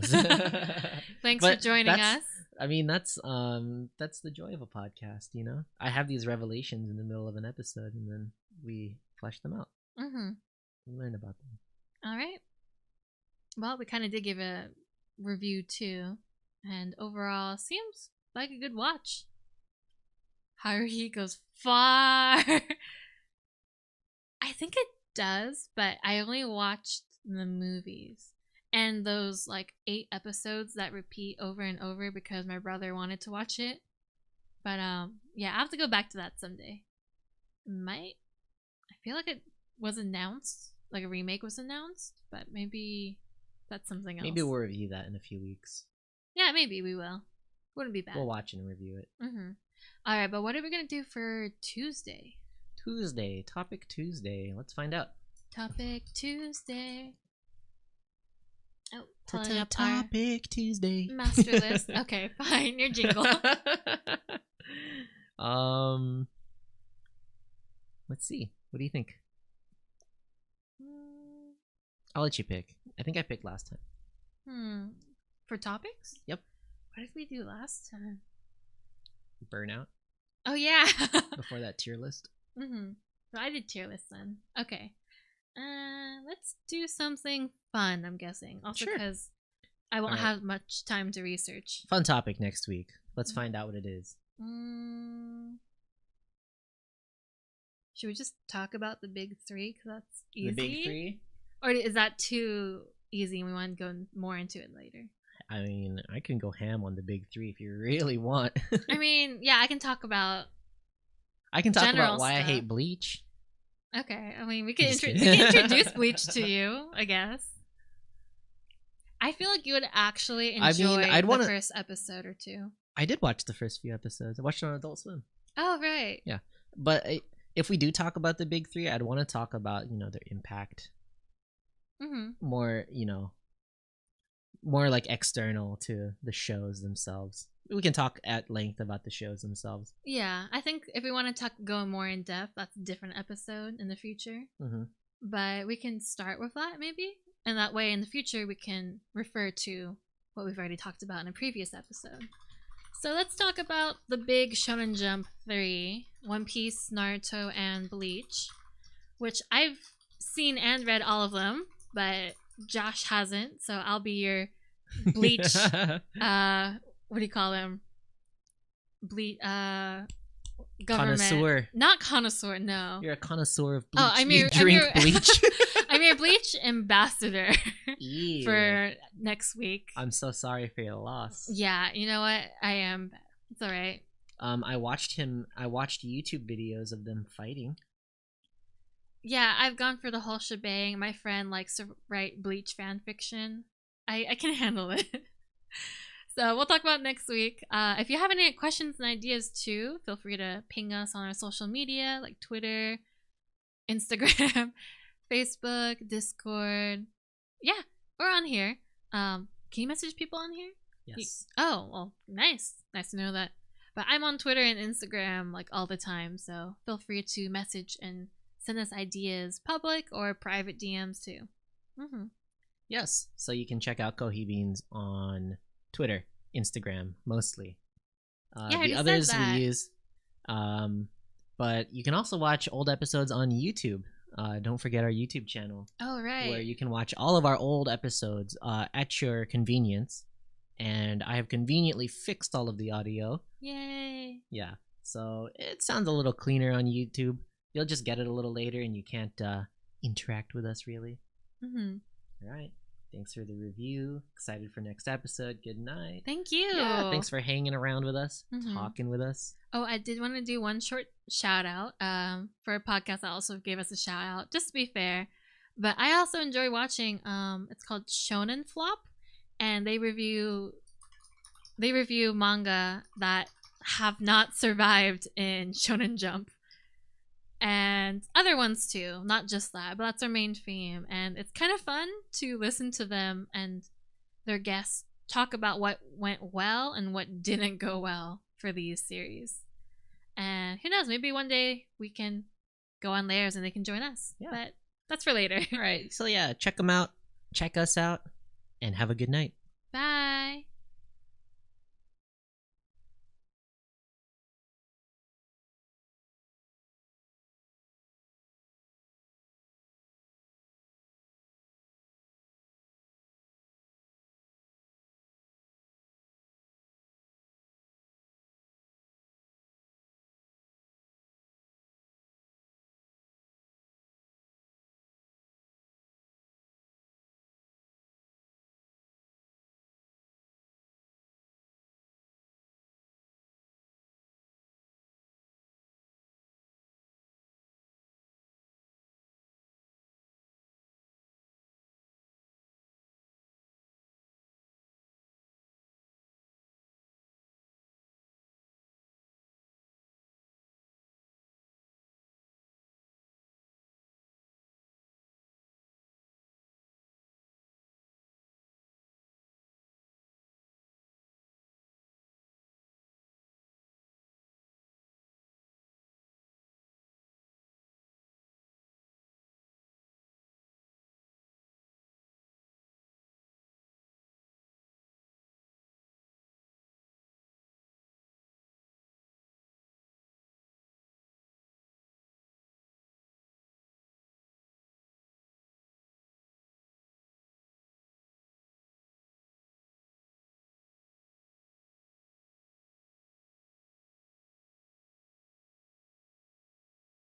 Thanks for joining us. I mean, that's the joy of a podcast, you know? I have these revelations in the middle of an episode and then we flesh them out. Learn about them. All right. Well, we kind of did give a review too, and overall seems like a good watch. Haruhi goes far. I think it does, but I only watched the movies and those like 8 episodes that repeat over and over because my brother wanted to watch it. But yeah, I have to go back to that someday. I feel like it was announced, like a remake was announced, but maybe that's something else. Maybe we'll review that in a few weeks. Yeah, maybe we will. Wouldn't be bad. We'll watch and review it. All right, but what are we gonna do for Tuesday? Topic Tuesday. Let's find out. Topic Tuesday. Oh, Topic Tuesday. Master list. Okay, fine. Your jingle. Let's see. What do you think? I'll let you pick. I think I picked last time. For topics? Yep. What did we do last time? Burnout. Oh yeah. Before that tier list. So I did tier list then. Okay. Let's do something fun, I'm guessing. Also because I won't have much time to research. Fun topic next week. Let's find out what it is. Should we just talk about the big 3? Because that's easy. The big 3? Or is that too easy and we want to go more into it later? I mean, I can go ham on the big 3 if you really want. I mean, yeah, I can talk about why stuff. I hate Bleach. Okay, I mean, we can introduce Bleach to you, I guess. I feel like you would actually enjoy the first episode or 2. I did watch the first few episodes. I watched it on Adult Swim. Oh, right. Yeah, but if we do talk about the big 3, I'd want to talk about, their impact. More, more like external to the shows themselves. We can talk at length about the shows themselves. Yeah, I think if we want to go more in depth, that's a different episode in the future. But we can start with that maybe, and that way in the future we can refer to what we've already talked about in a previous episode. So let's talk about the big Shonen Jump 3, One Piece, Naruto, and Bleach, which I've seen and read all of them, but Josh hasn't, so I'll be your Bleach what do you call them? Government connoisseur. Not connoisseur, no. You're a connoisseur of Bleach. Oh, I'm your Bleach. I'm your Bleach ambassador for next week. I'm so sorry for your loss. Yeah, you know what? I am. It's all right. I watched YouTube videos of them fighting. Yeah, I've gone for the whole shebang. My friend likes to write Bleach fan fiction. I can handle it. So we'll talk about it next week. If you have any questions and ideas too, feel free to ping us on our social media like Twitter, Instagram, Facebook, Discord. Yeah, we're on here. Can you message people on here? Yes. Oh, well, nice. Nice to know that. But I'm on Twitter and Instagram like all the time, so feel free to message and send us ideas, public or private DMs too. Yes, so you can check out Kohi Beans on Twitter, Instagram, mostly. The others we use. But you can also watch old episodes on YouTube. Don't forget our YouTube channel. Oh, right. Where you can watch all of our old episodes at your convenience. And I have conveniently fixed all of the audio. Yay. Yeah, so it sounds a little cleaner on YouTube. You'll just get it a little later and you can't interact with us really. All right. Thanks for the review. Excited for next episode. Good night. Thank you. Yeah, thanks for hanging around with us, talking with us. Oh, I did want to do one short shout out for a podcast that also gave us a shout out, just to be fair. But I also enjoy watching, it's called Shonen Flop, and they review manga that have not survived in Shonen Jump. And other ones too, not just that, but that's our main theme. And it's kind of fun to listen to them and their guests talk about what went well and what didn't go well for these series. And who knows, maybe one day we can go on theirs and they can join us. Yeah. But that's for later. All right, so yeah, check them out, check us out, and have a good night.